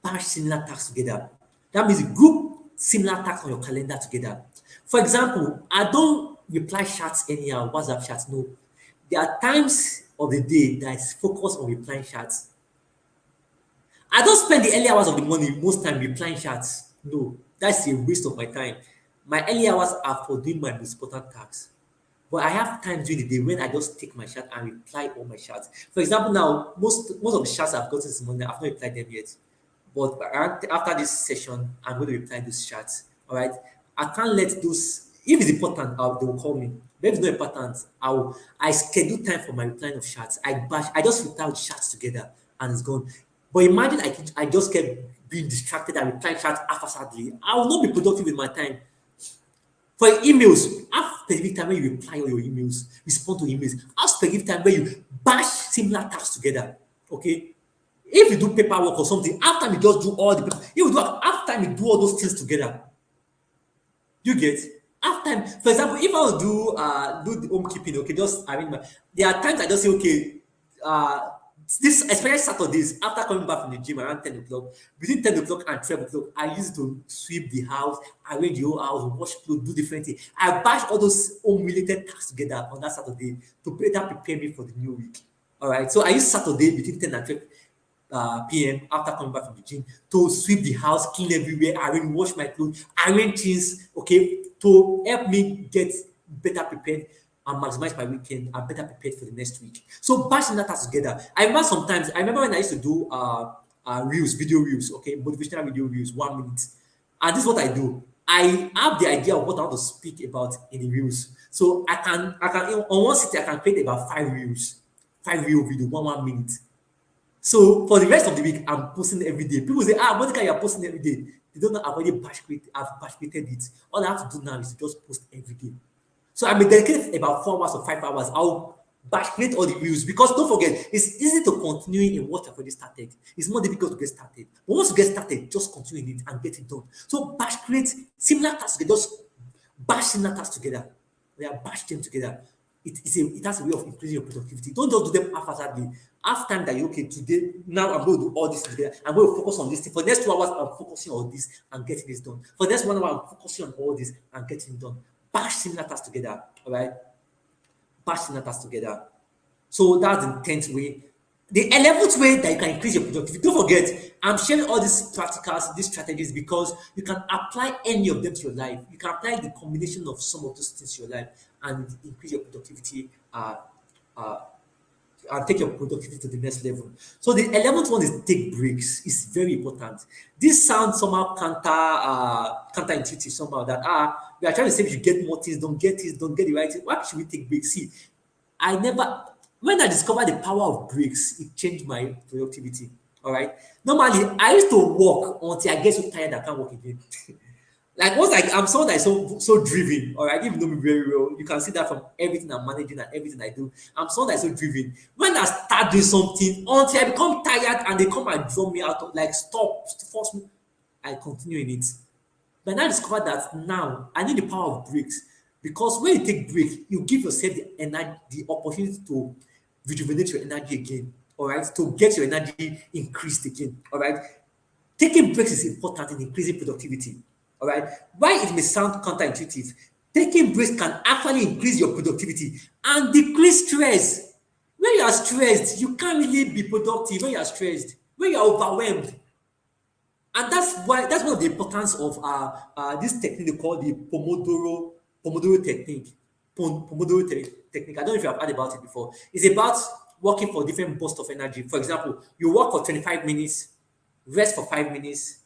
[SPEAKER 1] Batch similar tasks together. That means group similar tasks on your calendar together. For example, I don't reply chats anyhow, WhatsApp chats. No. There are times of the day that is focused on replying chats. I don't spend the early hours of the morning most time replying chats. No, that's a waste of my time. My early hours are for doing my most important tasks. But I have time during the day when I just take my chat and reply all my chats. For example, now most of the chats I've gotten this morning, I've not replied them yet. But after this session, I'm going to reply those chats. All right. I can't let those. If it's important, they will call me. But if it's not important, I schedule time for my replying of chats. I just reply with chats together and it's gone. But imagine I just kept being distracted and replying chats haphazardly. I will not be productive with my time. For your emails, have specific time when you reply all your emails, respond to emails. Have specific time when you bash similar tasks together. Okay? If you do paperwork or something, after you just do all the paper, if you do after you do all those things together, you get half time. For example, if I want to do the home keeping, okay, just arrange my. There are times I just say, okay, uh, this especially Saturdays after coming back from the gym around 10 o'clock, between 10 o'clock and 12 o'clock, I used to sweep the house, arrange the whole house, wash clothes, do different things. I bash all those home related tasks together on that Saturday to better prepare me for the new week. All right, so I use Saturday between 10 and 12 p.m. after coming back from the gym to sweep the house, clean everywhere, arrange, wash my clothes, arrange things, okay, to help me get better prepared and maximize my weekend and better prepared for the next week. So bashing that task together. I remember sometimes, I remember when I used to do reels, video reels, okay, motivational video reels, 1 minute. And this is what I do. I have the idea of what I want to speak about in the reels. So I can on one city I can create about 5 reels, 5 reel video, 1 minute. So for the rest of the week, I'm posting every day. People say, Monica, you're posting every day. They don't know I've already I've batch created it. All I have to do now is to just post every day. So I may dedicate about 4 hours or 5 hours. I'll batch create all the views because don't forget, it's easy to continue in what you've already started. It's more difficult to get started. But once you get started, just continue in it and get it done. So batch create similar tasks, just bash similar tasks together. Bash them together. It has a way of increasing your productivity. Don't just do them haphazardly. Have time that you okay today. Now I'm going to do all this together. I'm going to focus on this thing. For the next 2 hours, I'm focusing on this and getting this done. For the next 1 hour, I'm focusing on all this and getting it done. Bash similar tasks together. All right. Bash similar tasks together. So that's the 10th way. The 11th way that you can increase your productivity. Don't forget, I'm sharing all these practicals, these strategies because you can apply any of them to your life. You can apply the combination of some of those things to your life and increase your productivity uh, and take your productivity to the next level. So the 11th one is take breaks. It's very important. This sounds somehow counterintuitive somehow that we are trying to say if you get more things, don't get this, don't get the right thing. Why should we take breaks? See, I never when I discovered the power of breaks, it changed my productivity. All right. Normally, I used to work until I get so tired I can't work again. Like once I'm someone that is so driven, all right. If you know me very well, you can see that from everything I'm managing and everything I do. I'm someone that is so driven. When I start doing something until I become tired and they come and draw me out, like stop, force me, I continue in it. But I discovered that now I need the power of breaks because when you take break, you give yourself the energy, the opportunity to rejuvenate your energy again. All right, to get your energy increased again. All right, taking breaks is important in increasing productivity. All right, why it may sound counterintuitive, taking breaks can actually increase your productivity and decrease stress. When you are stressed, you can't really be productive. When you are stressed, when you are overwhelmed, and that's one of the importance of this technique they call the Pomodoro technique. Technique. I don't know if you have heard about it before. It's about working for different bursts of energy. For example, you work for 25 minutes, rest for 5 minutes,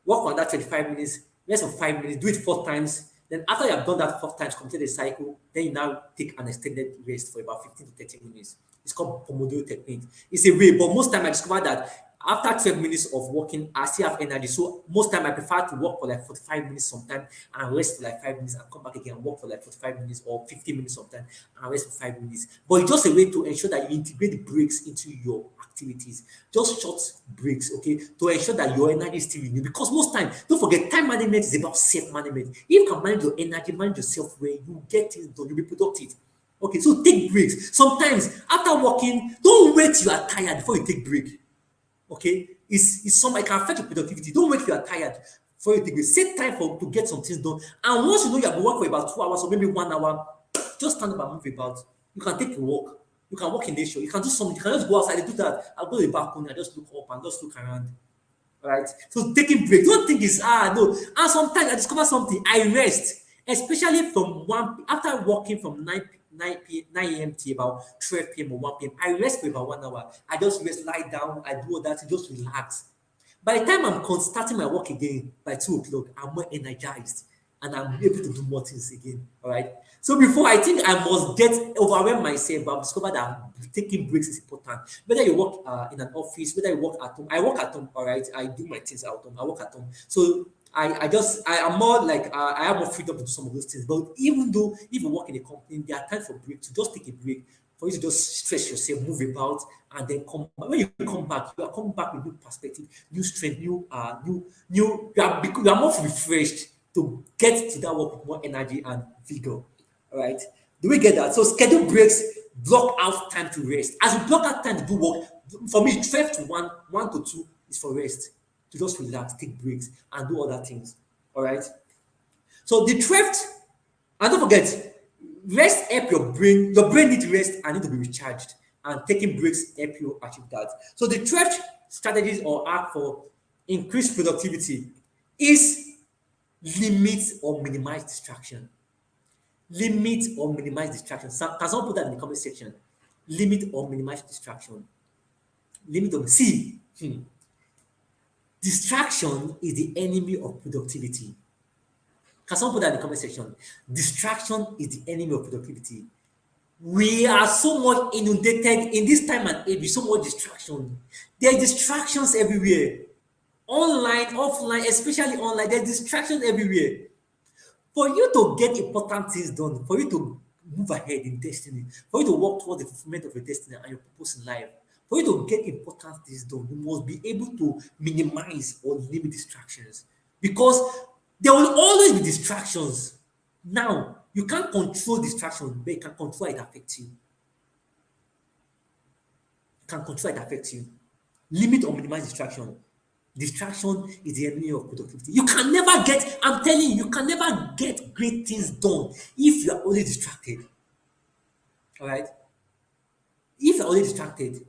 [SPEAKER 1] work on that 25 minutes, rest for 5 minutes, do it 4 times. Then after you have done that 4 times, complete the cycle, then you now take an extended rest for about 15 to 30 minutes. It's called Pomodoro technique. It's a way, but most time I discover that after 12 minutes of working, I still have energy. So most time I prefer to work for like 45 minutes sometime and rest for like 5 minutes and come back again and work for like 45 minutes or 50 minutes sometime and rest for 5 minutes. But it's just a way to ensure that you integrate the breaks into your activities. Just short breaks, okay, to ensure that your energy is still renewed. Because most time, don't forget, time management is about self-management. If you can manage your energy, manage yourself well, you get things done, you'll be productive. Okay, so take breaks. Sometimes after working, don't wait till you are tired before you take break. Okay, it's some it can affect your productivity. Don't wait till you are tired before you take break. Set time for to get some things done. And once you know you have been working for about 2 hours or maybe 1 hour, just stand up and move about. You can take a walk. You can walk in nature. You can do something. You can just go outside and do that. I'll go to the balcony and just look up and just look around. Right? So taking break. Don't think it's no. And sometimes I discover something. I rest, especially from one after working from 9 a.m. to about 12 p.m. or 1 p.m. I rest for about 1 hour. I just rest, lie down, I do all that, just relax. By the time starting my work again by 2 o'clock, I'm more energized and I'm able to do more things again. All right. So before I think I must get overwhelmed myself, but I've discovered that taking breaks is important. Whether you work in an office, whether you work at home, I work at home. All right, I do my things at home. I work at home. So I am more like I have more freedom to do some of those things. But even though if you work in a company, there are times for break to just take a break for you to just stretch yourself, move about, and then come back. When you come back, you are coming back with new perspective, new strength, you are more refreshed to get to that work with more energy and vigor. All right. Do we get that? So schedule breaks, block out time to rest. As you block out time to do work, for me, 12 to 1, 1 to 2 is for rest. To just relax, take breaks, and do other things. All right. So the 12th, and don't forget, rest help your brain. Your brain needs rest and need to be recharged. And taking breaks help you achieve that. So the 12th strategies or act for increased productivity is limit or minimize distraction. Limit or minimize distraction. Can someone put that in the comment section? Limit or minimize distraction. Limit or see. Distraction is the enemy of productivity. Can someone put that in the comment section? Distraction is the enemy of productivity. We are so much inundated in this time and age with so much distraction. There are distractions everywhere. Online, offline, especially online, there are distractions everywhere. For you to get important things done, for you to move ahead in destiny, for you to work towards the fulfillment of your destiny and your purpose in life, for you to get important things done, you must be able to minimize or limit distractions because there will always be distractions. Now, you can't control distraction, but you can control it affect you. You can control it affect you. Limit or minimize distraction. Distraction is the enemy of productivity. You can never get, I'm telling you, you can never get great things done if you are always distracted. All right? If you're always distracted.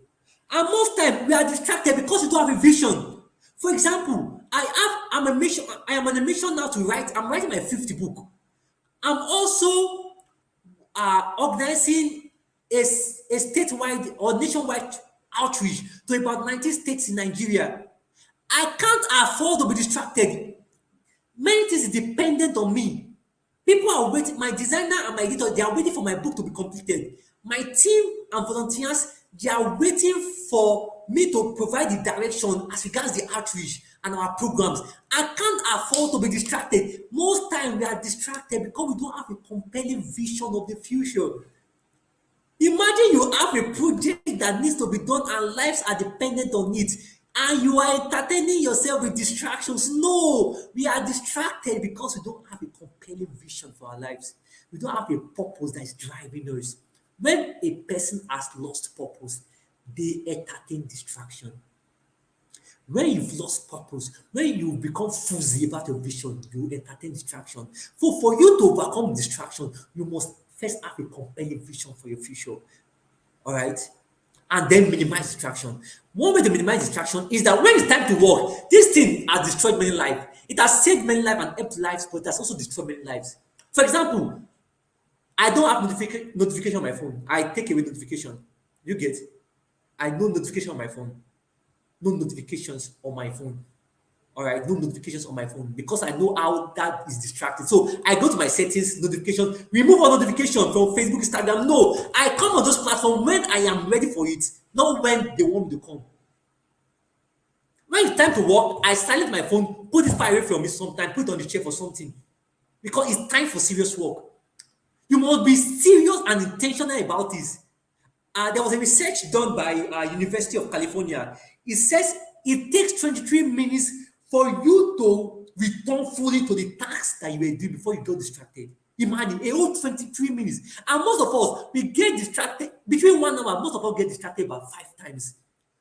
[SPEAKER 1] And most time we are distracted because we don't have a vision. For example, I am on a mission now to write, I'm writing my 50th book. I'm also organizing a statewide or nationwide outreach to about 19 states in Nigeria. I can't afford to be distracted. Many things is dependent on me. People are waiting, my designer and my editor, they are waiting for my book to be completed. My team and volunteers, they are waiting for me to provide the direction as regards the outreach and our programs. I can't afford to be distracted. Most time we are distracted because we don't have a compelling vision of the future. Imagine you have a project that needs to be done and lives are dependent on it, and you are entertaining yourself with distractions. No, we are distracted because we don't have a compelling vision for our lives. We don't have a purpose that is driving us. When a person has lost purpose, they entertain distraction. When you've lost purpose, when you become fuzzy about your vision, you entertain distraction. So for you to overcome distraction, you must first have a compelling vision for your future. All right? And then minimize distraction. One way to minimize distraction is that when it's time to work, this thing has destroyed many lives. It has saved many lives and helped lives, but it has also destroyed many lives. For example, I don't have notification on my phone. I take away notification. You get? I no notification on my phone. No notifications on my phone. All right, no notifications on my phone because I know how that is distracting. So I go to my settings, notification, remove all notification from Facebook, Instagram. No, I come on those platforms when I am ready for it, not when they want me to come. When it's time to work, I silence my phone, put it far away from me sometime, put it on the chair for something because it's time for serious work. You must be serious and intentional about this. There was a research done by University of California. It says it takes 23 minutes for you to return fully to the task that you were doing before you got distracted. Imagine a whole 23 minutes. And most of us, we get distracted between 1 hour. Most of us get distracted about 5 times.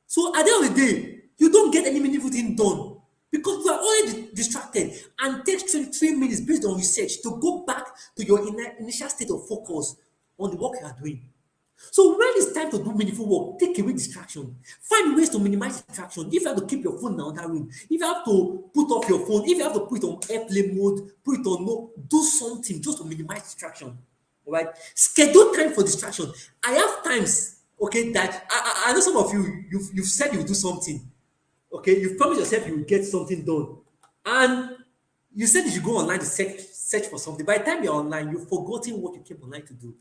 [SPEAKER 1] So at the end of the day, you don't get any meaningful thing done because you are already distracted and takes 23 minutes based on research to go back to your initial state of focus on the work you are doing. So when it's time to do meaningful work, take away distraction. Find ways to minimize distraction. If you have to keep your phone in another room, if you have to put off your phone, if you have to put it on airplane mode, put it on no, do something just to minimize distraction. All right? Schedule time for distraction. I have times, okay, that I know some of you, you've said you'll do something. Okay, you've promised yourself you will get something done. And you said you should go online to search for something. By the time you're online, you've forgotten what you came online to do.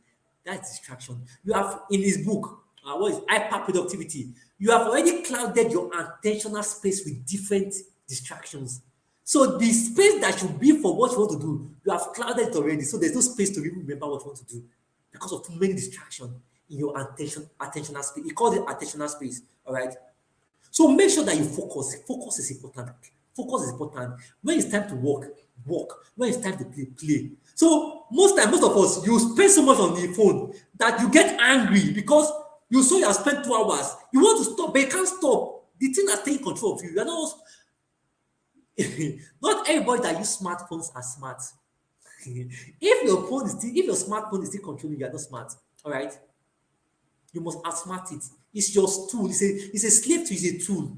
[SPEAKER 1] That's distraction. You have in his book, what is hyper productivity? You have already clouded your attentional space with different distractions. So the space that should be for what you want to do, you have clouded it already. So there's no space to even remember what you want to do because of too many distractions in your attentional space. You call it attentional space. All right. So make sure that you focus. Focus is important. Focus is important. When it's time to work, work. When it's time to play, play. So most of us, you spend so much on the phone that you get angry because you saw you have spent 2 hours. You want to stop, but you can't stop. The thing that's taking control of you. You are not. Not everybody that use smartphones are smart. If your smartphone is still controlling you, are not smart. All right. You must outsmart it. It's your tool. It's a slave to it's a tool.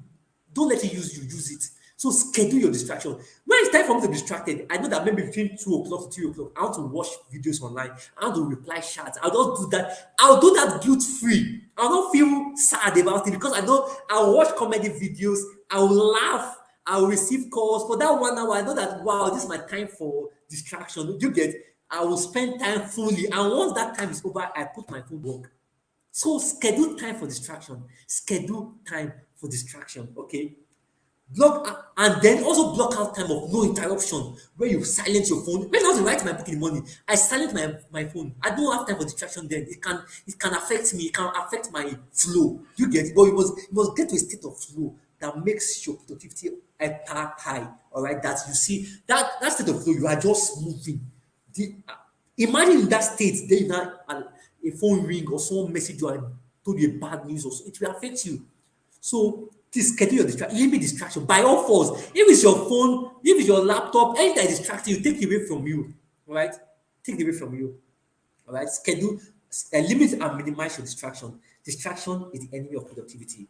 [SPEAKER 1] Don't let it use you, use it. So schedule your distraction. When it's time for me to be distracted, I know that maybe between 2 o'clock to 3 o'clock, I want to watch videos online. I want to reply chats. I'll just do that. I'll do that guilt free. I'll not feel sad about it because I know I'll watch comedy videos. I'll laugh. I'll receive calls for that 1 hour. I know that wow, this is my time for distraction. You get? I will spend time fully, and once that time is over, I put my phone work. So schedule time for distraction. Schedule time for distraction. Okay. And then also block out time of no interruption where you silence your phone. When I was writing my book in the morning, I silence my phone. I don't have time for distraction then. It can affect me, it can affect my flow. You get it? But you must get to a state of flow that makes your productivity high. All right. That you see that state of flow, you are just moving. Imagine in that state, then you now a phone ring or someone message you and told you a bad news or so, it will affect you. So please schedule your distraction. Limit distraction by all force. If it's your phone, if it's your laptop, anything that is distracting you, take it away from you. All right, take it away from you. All right, schedule, limit and minimize your distraction. Distraction is the enemy of productivity.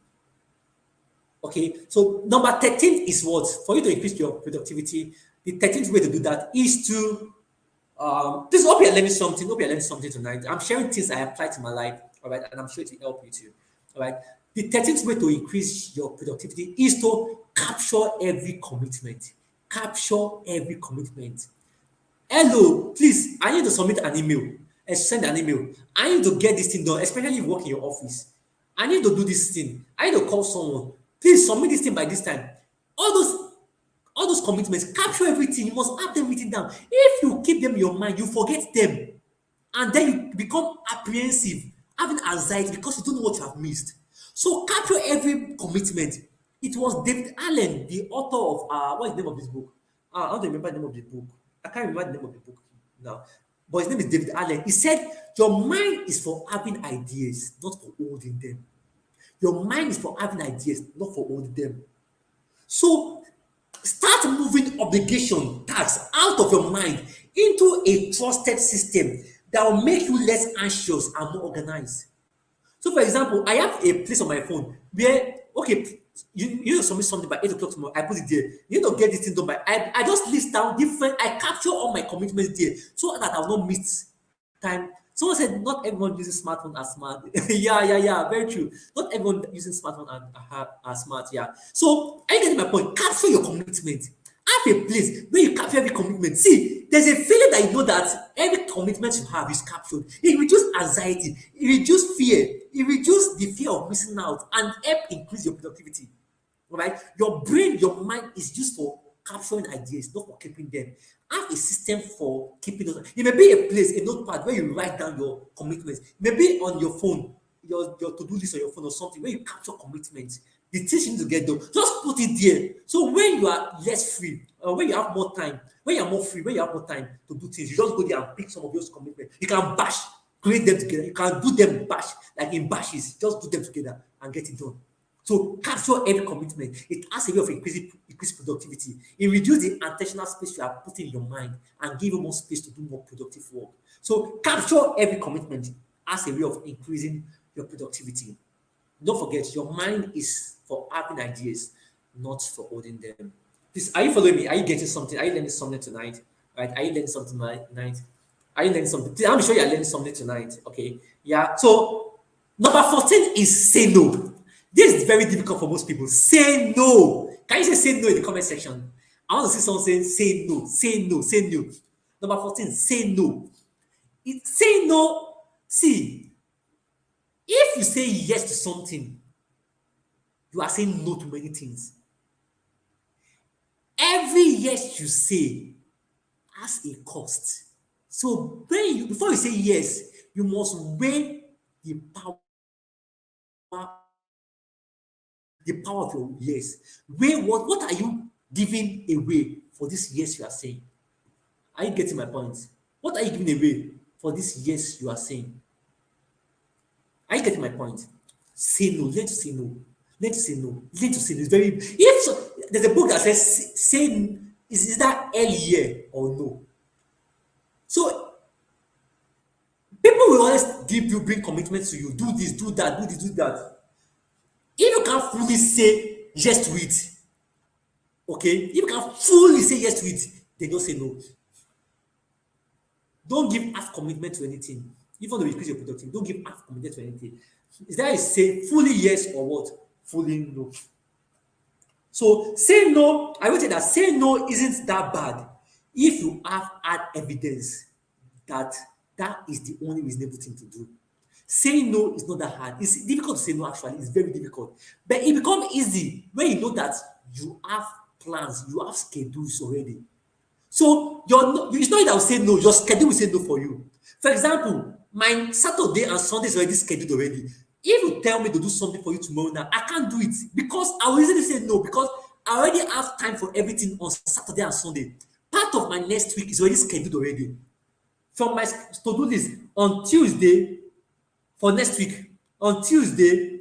[SPEAKER 1] Okay, so number 13 is what? For you to increase your productivity, the 13th way to do that is to please hope you're learning something. Hope you're learning something tonight. I'm sharing things I apply to my life, all right, and I'm sure it will help you too. All right. The 13th way to increase your productivity is to capture every commitment. Capture every commitment. Hello, please, I need to submit an email. Send an email. I need to get this thing done, especially if you work in your office. I need to do this thing. I need to call someone. Please submit this thing by this time. All those all those commitments, capture everything. You must have them written down. If you keep them in your mind, you forget them. And then you become apprehensive, having anxiety because you don't know what you have missed. So capture every commitment. It was David Allen, the author of what is the name of this book? I don't remember the name of the book. I can't remember the name of the book now. But his name is David Allen. He said, your mind is for having ideas, not for holding them. Your mind is for having ideas, not for holding them. So start moving obligation tasks out of your mind into a trusted system that will make you less anxious and more organized. So, for example, I have a place on my phone where, okay, you need to submit something by 8 o'clock tomorrow. I put it there. You need to get this thing done by. I just list down different, I capture all my commitments there so that I will not miss time. Someone said not everyone uses smartphone as smart. Yeah, very true. Not everyone using smartphone are smart. Yeah. So are you getting my point? Capture your commitment. Have a place where you capture every commitment. See, there's a feeling that you know that every commitment you have is captured. It reduces anxiety, it reduces fear, it reduces the fear of missing out, and help increase your productivity. All right, your brain, your mind is used for capturing ideas, not for keeping them. Have a system for keeping those. It may be a place, a notepad where you write down your commitments. Maybe on your phone, your to-do list on your phone or something where you capture commitments. The things you need to get done, just put it there. So when you are less free, or when you have more time, when you are more free, when you have more time to do things, you just go there and pick some of those commitments. You can bash, create them together. You can do them bash, like in bashes. Just do them together and get it done. So capture every commitment. It has a way of increased productivity. It reduces the attentional space you are putting in your mind and give you more space to do more productive work. So capture every commitment as a way of increasing your productivity. Don't forget, your mind is for having ideas, not for holding them. Please, are you following me? Are you getting something? Are you learning something tonight? Right? Are you learning something tonight? Are you learning something? Please, I'm sure you're learning something tonight. Okay. Yeah. So number 14 is say no. This is very difficult for most people. Say no. Can you say no in the comment section? I want to see someone saying say no, say no, say no. Number 14, say no. Say no. See, if you say yes to something, you are saying no to many things. Every yes you say has a cost. So before you say yes, you must weigh the power the power of your yes. Weigh what are you giving away for this yes you are saying? Are you getting my point? What are you giving away for this yes you are saying? Are you getting my point? Say no. Learn to say no. Learn to say no. Learn to say no. It's very. If so, there's a book that says say is that L yeah or no. So people will always give you bring commitment to you. Do this, do that, do this, do that. If you can't fully say yes to it, okay. If you can fully say yes to it, then don't say no. Don't give half commitment to anything. Even though you increase your productivity, don't give half commitment to anything. Is that a say fully yes or what? Fully no. So say no, I would say that say no isn't that bad if you have had evidence that that is the only reasonable thing to do. Saying no is not that hard. It's difficult to say no actually, it's very difficult. But it becomes easy when you know that you have plans, you have schedules already. So it's not that I will say no, your schedule will say no for you. For example, my Saturday and Sunday is already scheduled already. If you tell me to do something for you tomorrow now, I can't do it because I will easily say no because I already have time for everything on Saturday and Sunday. Part of my next week is already scheduled already. From my to-do list on Tuesday for next week, on Tuesday,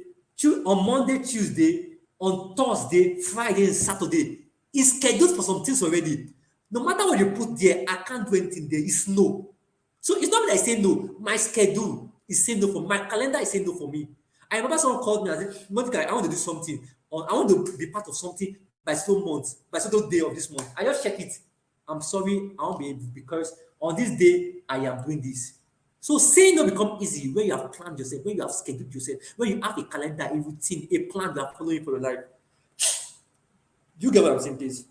[SPEAKER 1] on Monday, Tuesday, on Thursday, Friday, and Saturday. It's scheduled for some things already. No matter what you put there, I can't do anything there. It's no. So it's not that I say no. My schedule is saying no for me. My calendar is saying no for me. I remember someone called me and said, Mordecai, I want to do something. Or I want to be part of something by so month, by so day of this month. I just check it. I'm sorry, I won't be able because on this day I am doing this. So saying no become easy when you have planned yourself, when you have scheduled yourself, when you have a calendar, a routine, a plan you are following for your life. You get what I'm saying, please?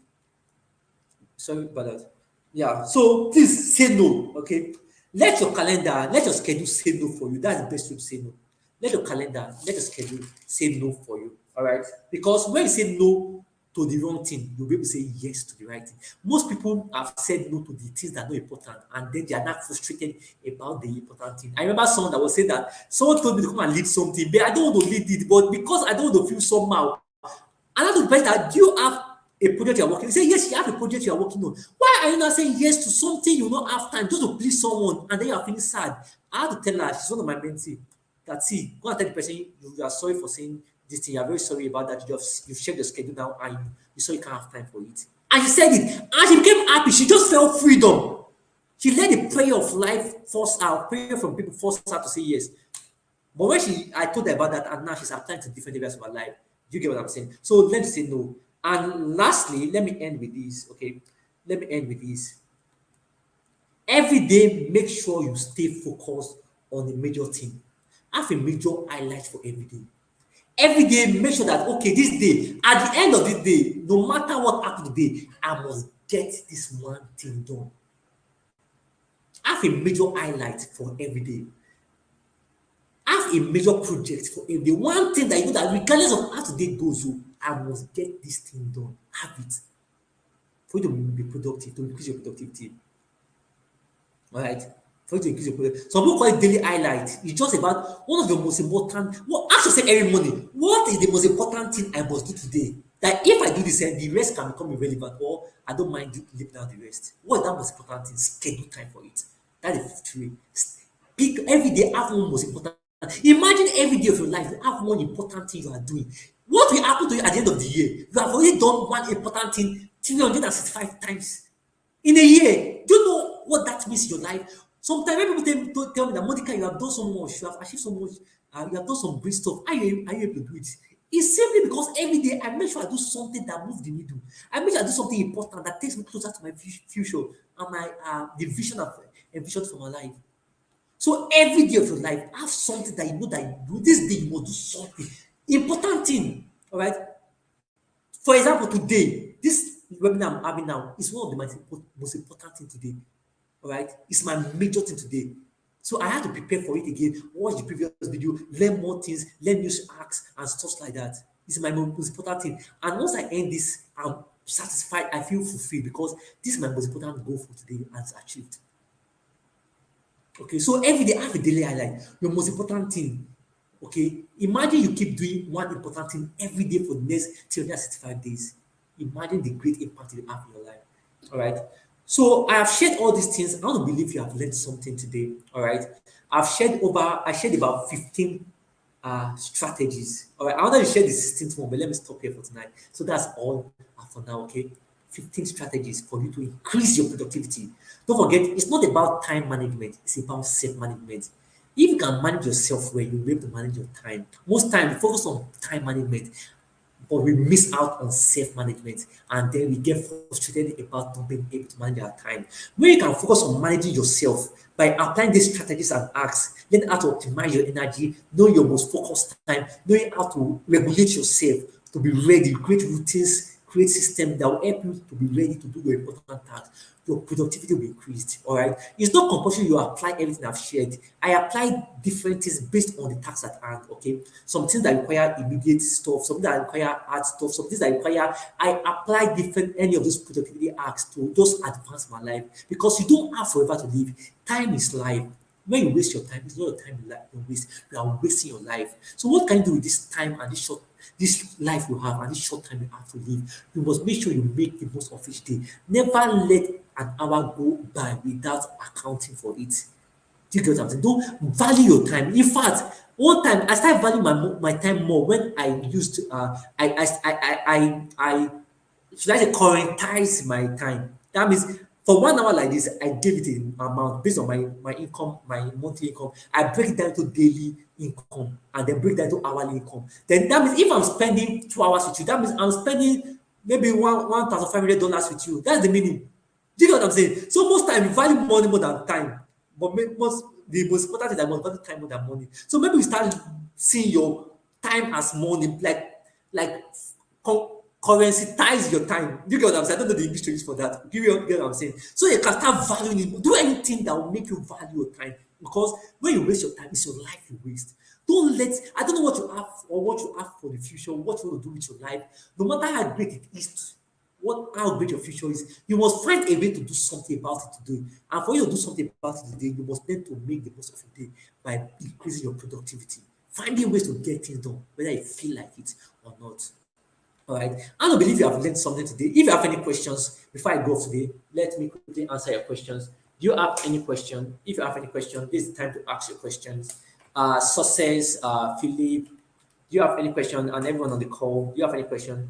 [SPEAKER 1] Sorry about that. Yeah. So please say no. Okay. Let your calendar, let your schedule say no for you. That's the best way to say no. Let your calendar, let your schedule say no for you. All right. Because when you say no to the wrong thing, you'll be able to say yes to the right thing. Most people have said no to the things that are not important, and then they are not frustrated about the important thing. I remember someone that was saying that someone told me to come and lead something, but I don't want to lead it, but because I don't want to feel somehow, and I have to that, do you have a project you are working? You say, yes, you have a project you are working on. Why are you not saying yes to something you don't have time just to please someone and then you are feeling sad? I have to tell her, she's one of my mentees, that see, go and tell the person you are sorry for saying this thing, you are very sorry about that. You've checked the schedule now and you saw you can't have time for it. And she said it, and she became happy. She just felt freedom. She let the prayer of life force out, prayer from people force her to say yes. But when I told her about that, and now she's applying to different areas of her life. Do you get what I'm saying? So let me say no. And lastly, let me end with this. Okay, let me end with this. Every day, make sure you stay focused on a major thing. Have a major highlight for every day. Every day, make sure that okay, this day, at the end of this day, no matter what happens today, I must get this one thing done. Have a major highlight for every day. Have a major project for every one thing that you know that regardless of how today goes, oh, I must get this thing done. Have it for you to be productive, to increase your productivity. All right. For you to increase your productivity. Some people call it daily highlight. It's just about one of the most important. Well, I should say every morning. What is the most important thing I must do today? That if I do this, the rest can become irrelevant, or I don't mind leaving out the rest. What is that most important thing? Schedule time for it. That is 53. Pick every day, have one most important. Imagine every day of your life, you have one important thing you are doing. What will happen to you at the end of the year? You have already done one important thing 365 times in a year. Do you know what that means in your life? Sometimes when people tell me that Monica, you have done so much, you have achieved so much, you have done some great stuff. Are you able to do it? It's simply because every day I make sure I do something that moves the needle. I make sure I do something important that takes me closer to my future and my the vision of envisioned for my life. So every day of your life, have something that you know that this day you must do something important thing. All right. For example, today, this webinar I'm having now is one of the most important thing today. All right, it's my major thing today. So I had to prepare for it again, watch the previous video, learn more things, learn new hacks and stuff like that. This is my most important thing. And once I end this, I'm satisfied, I feel fulfilled because this is my most important goal for today and it's achieved. Okay, so every day have a daily highlight. Your most important thing. Okay, imagine you keep doing one important thing every day for the next 365 days. Imagine the great impact it will have in your life. All right. So I have shared all these things. I want to believe you have learned something today. All right. I shared about 15 strategies. All right. I wanted to share the 16th one, but let me stop here for tonight. So that's all for now. Okay. 15 strategies for you to increase your productivity. Don't forget, it's not about time management, it's about self management. If you can manage yourself well, you'll be able to manage your time. Most time, we focus on time management, but we miss out on self-management, and then we get frustrated about not being able to manage our time. When you can focus on managing yourself by applying these strategies and acts, learn how to optimize your energy, know your most focused time, knowing how to regulate yourself to be ready, create routines, create systems that will help you to be ready to do your important tasks. Your productivity will be increased. All right. It's not compulsory you apply everything I've shared. I apply different things based on the tasks at hand. Okay. Some things that require immediate stuff, some that require hard stuff, some things that require I apply different any of those productivity acts to just advance my life because you don't have forever to live. Time is life. When you waste your time, it's not a time you waste. You are wasting your life. So what can you do with this time and this life you have and this short time you have to live? You must make sure you make the most of each day. Never let an hour go by without accounting for it. Do you get what I'm saying? Don't value your time. In fact, one time I started valuing my time more when I used to I should I say currentize my time. That means for 1 hour like this, I give it an amount based on my income, my monthly income. I break it down to daily income and then break that to hourly income. Then that means if I'm spending 2 hours with you, that means I'm spending maybe $1,500 with you. That's the meaning. Do you get what I'm saying? So most time we value money more than time. But the most important thing is that we value time more than money. So maybe we start seeing your time as money, like currency ties your time. Do you get what I'm saying? I don't know the English to use for that. Do you get what I'm saying? So you can start valuing it. Do anything that will make you value your time. Because when you waste your time, it's your life you waste. Don't let, I don't know what you have or what you have for the future, what you want to do with your life. No matter how great it is, how great your future is, you must find a way to do something about it today. And for you to do something about it today, you must learn to make the most of your day by increasing your productivity. Finding ways to get things done, whether you feel like it or not. All right. I don't believe you have learned something today. If you have any questions before I go today, let me quickly answer your questions. Do you have any question? If you have any question, this is the time to ask your questions. Success, Philip, do you have any question? And everyone on the call, do you have any question?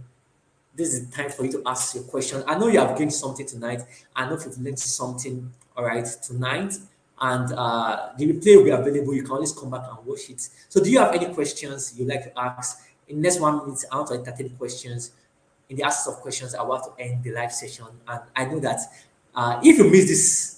[SPEAKER 1] This is the time for you to ask your question. I know you have gained something tonight. I know you've learned something, all right, tonight. And the replay will be available. You can always come back and watch it. So, do you have any questions you'd like to ask? In the next 1 minute, I want to entertain questions. In the absence of questions, I want to end the live session. And I know that if you miss this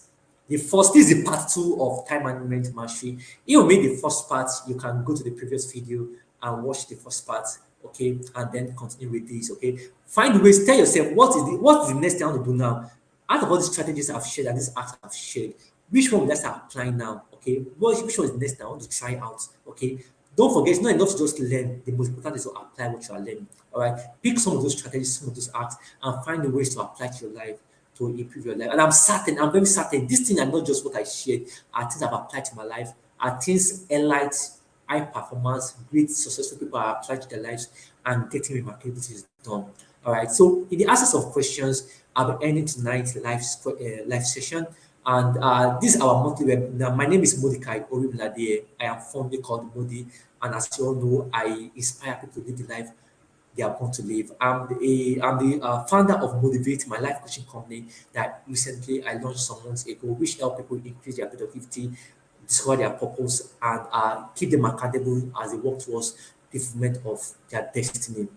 [SPEAKER 1] is the part 2 of time management mastery. If you made the first part, you can go to the previous video and watch the first part, okay, and then continue with this, okay. Find ways, tell yourself what is the next thing I want to do now. Out of all the strategies I've shared and these acts I've shared, which one will I start applying now? Okay, which one is the next thing I want to try out? Okay, don't forget, it's not enough to just learn. The most important is to apply what you are learning. All right, pick some of those strategies, some of those acts, and find the ways to apply to your life to improve your life. And I'm very certain, these things are not just what I shared, are things I've applied to my life, are things elites, high performance, great successful people are applied to their lives and getting remarkable things done. All right. So in the absence of questions, I'll be ending tonight's live session. And this is our monthly webinar. My name is Mordecai Orimiladeye. I am fondly called Modi. And as you all know, I inspire people to live the life they are born to live. I'm the founder of Motivate, my life coaching company that recently I launched some months ago, which help people increase their productivity, discover their purpose, and keep them accountable as they work towards the fulfillment of their destiny.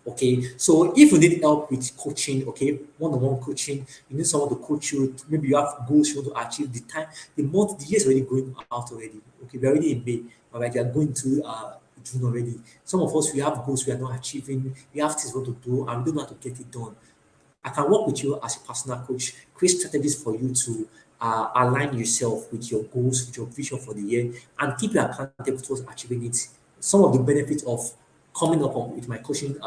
[SPEAKER 1] Okay, so if you need help with coaching, okay, one-on-one coaching, you need someone to coach you. Maybe you have goals you want to achieve. The year is already going out already. Okay, we're already in May. All right, we are going to June already. Some of us we have goals we are not achieving. We have things we want to do, and we don't know how to get it done. I can work with you as a personal coach, create strategies for you to align yourself with your goals, with your vision for the year, and keep you accountable towards achieving it. Some of the benefits of coming up with my coaching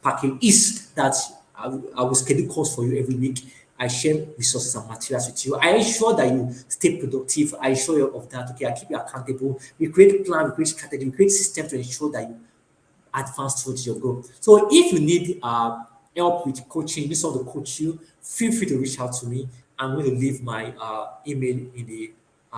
[SPEAKER 1] package is that I will schedule calls for you every week. I share resources and materials with you. I ensure that you stay productive. I assure you of that. Okay, I keep you accountable. We create plan, we create strategy, we create system to ensure that you advance towards your goal. So if you need help with coaching, this want to coach you, feel free to reach out to me. I'm going to leave my email in the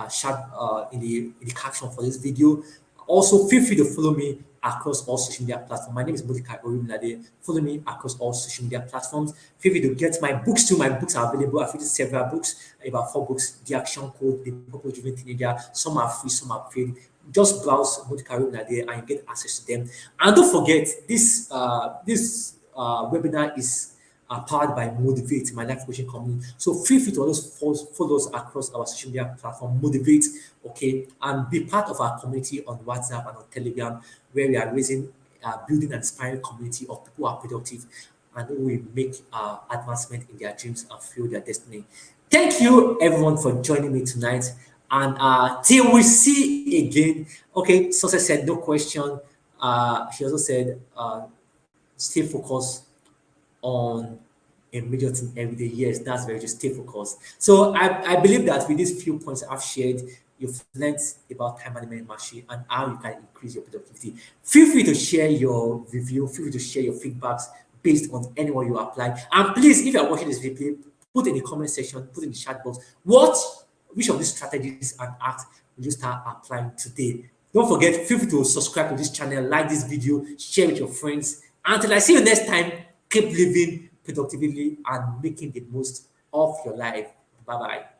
[SPEAKER 1] chat in the caption for this video. Also, feel free to follow me across all social media platforms. My name is Mordecai Orimiladeye. Follow me across all social media platforms. Feel free to get my books too. My books are available. I've written several books, about 4 books. The Action Code, The Purpose Driven Teenager. Some are free, some are paid. Just browse Mordecai Orimiladeye and get access to them. And don't forget, this webinar is powered by Motivate, my life coaching company. So feel free to always follow us across our social media platform, Motivate, okay, and be part of our community on WhatsApp and on Telegram, where we are raising, building an inspiring community of people who are productive and who will make advancement in their dreams and fulfill their destiny. Thank you, everyone, for joining me tonight. And till we see again. Okay, Success said no question. She also said, stay focused on a major thing every day. Yes, that's very just stay focused. So I believe that with these few points I've shared, you've learned about time management mastery and how you can increase your productivity. Feel free to share your review, feel free to share your feedbacks based on anyone you apply. And please, if you're watching this video, put in the comment section, put in the chat box, which of these strategies and acts will you start applying today? Don't forget, feel free to subscribe to this channel, like this video, share with your friends. Until I see you next time, keep living productively and making the most of your life. Bye bye.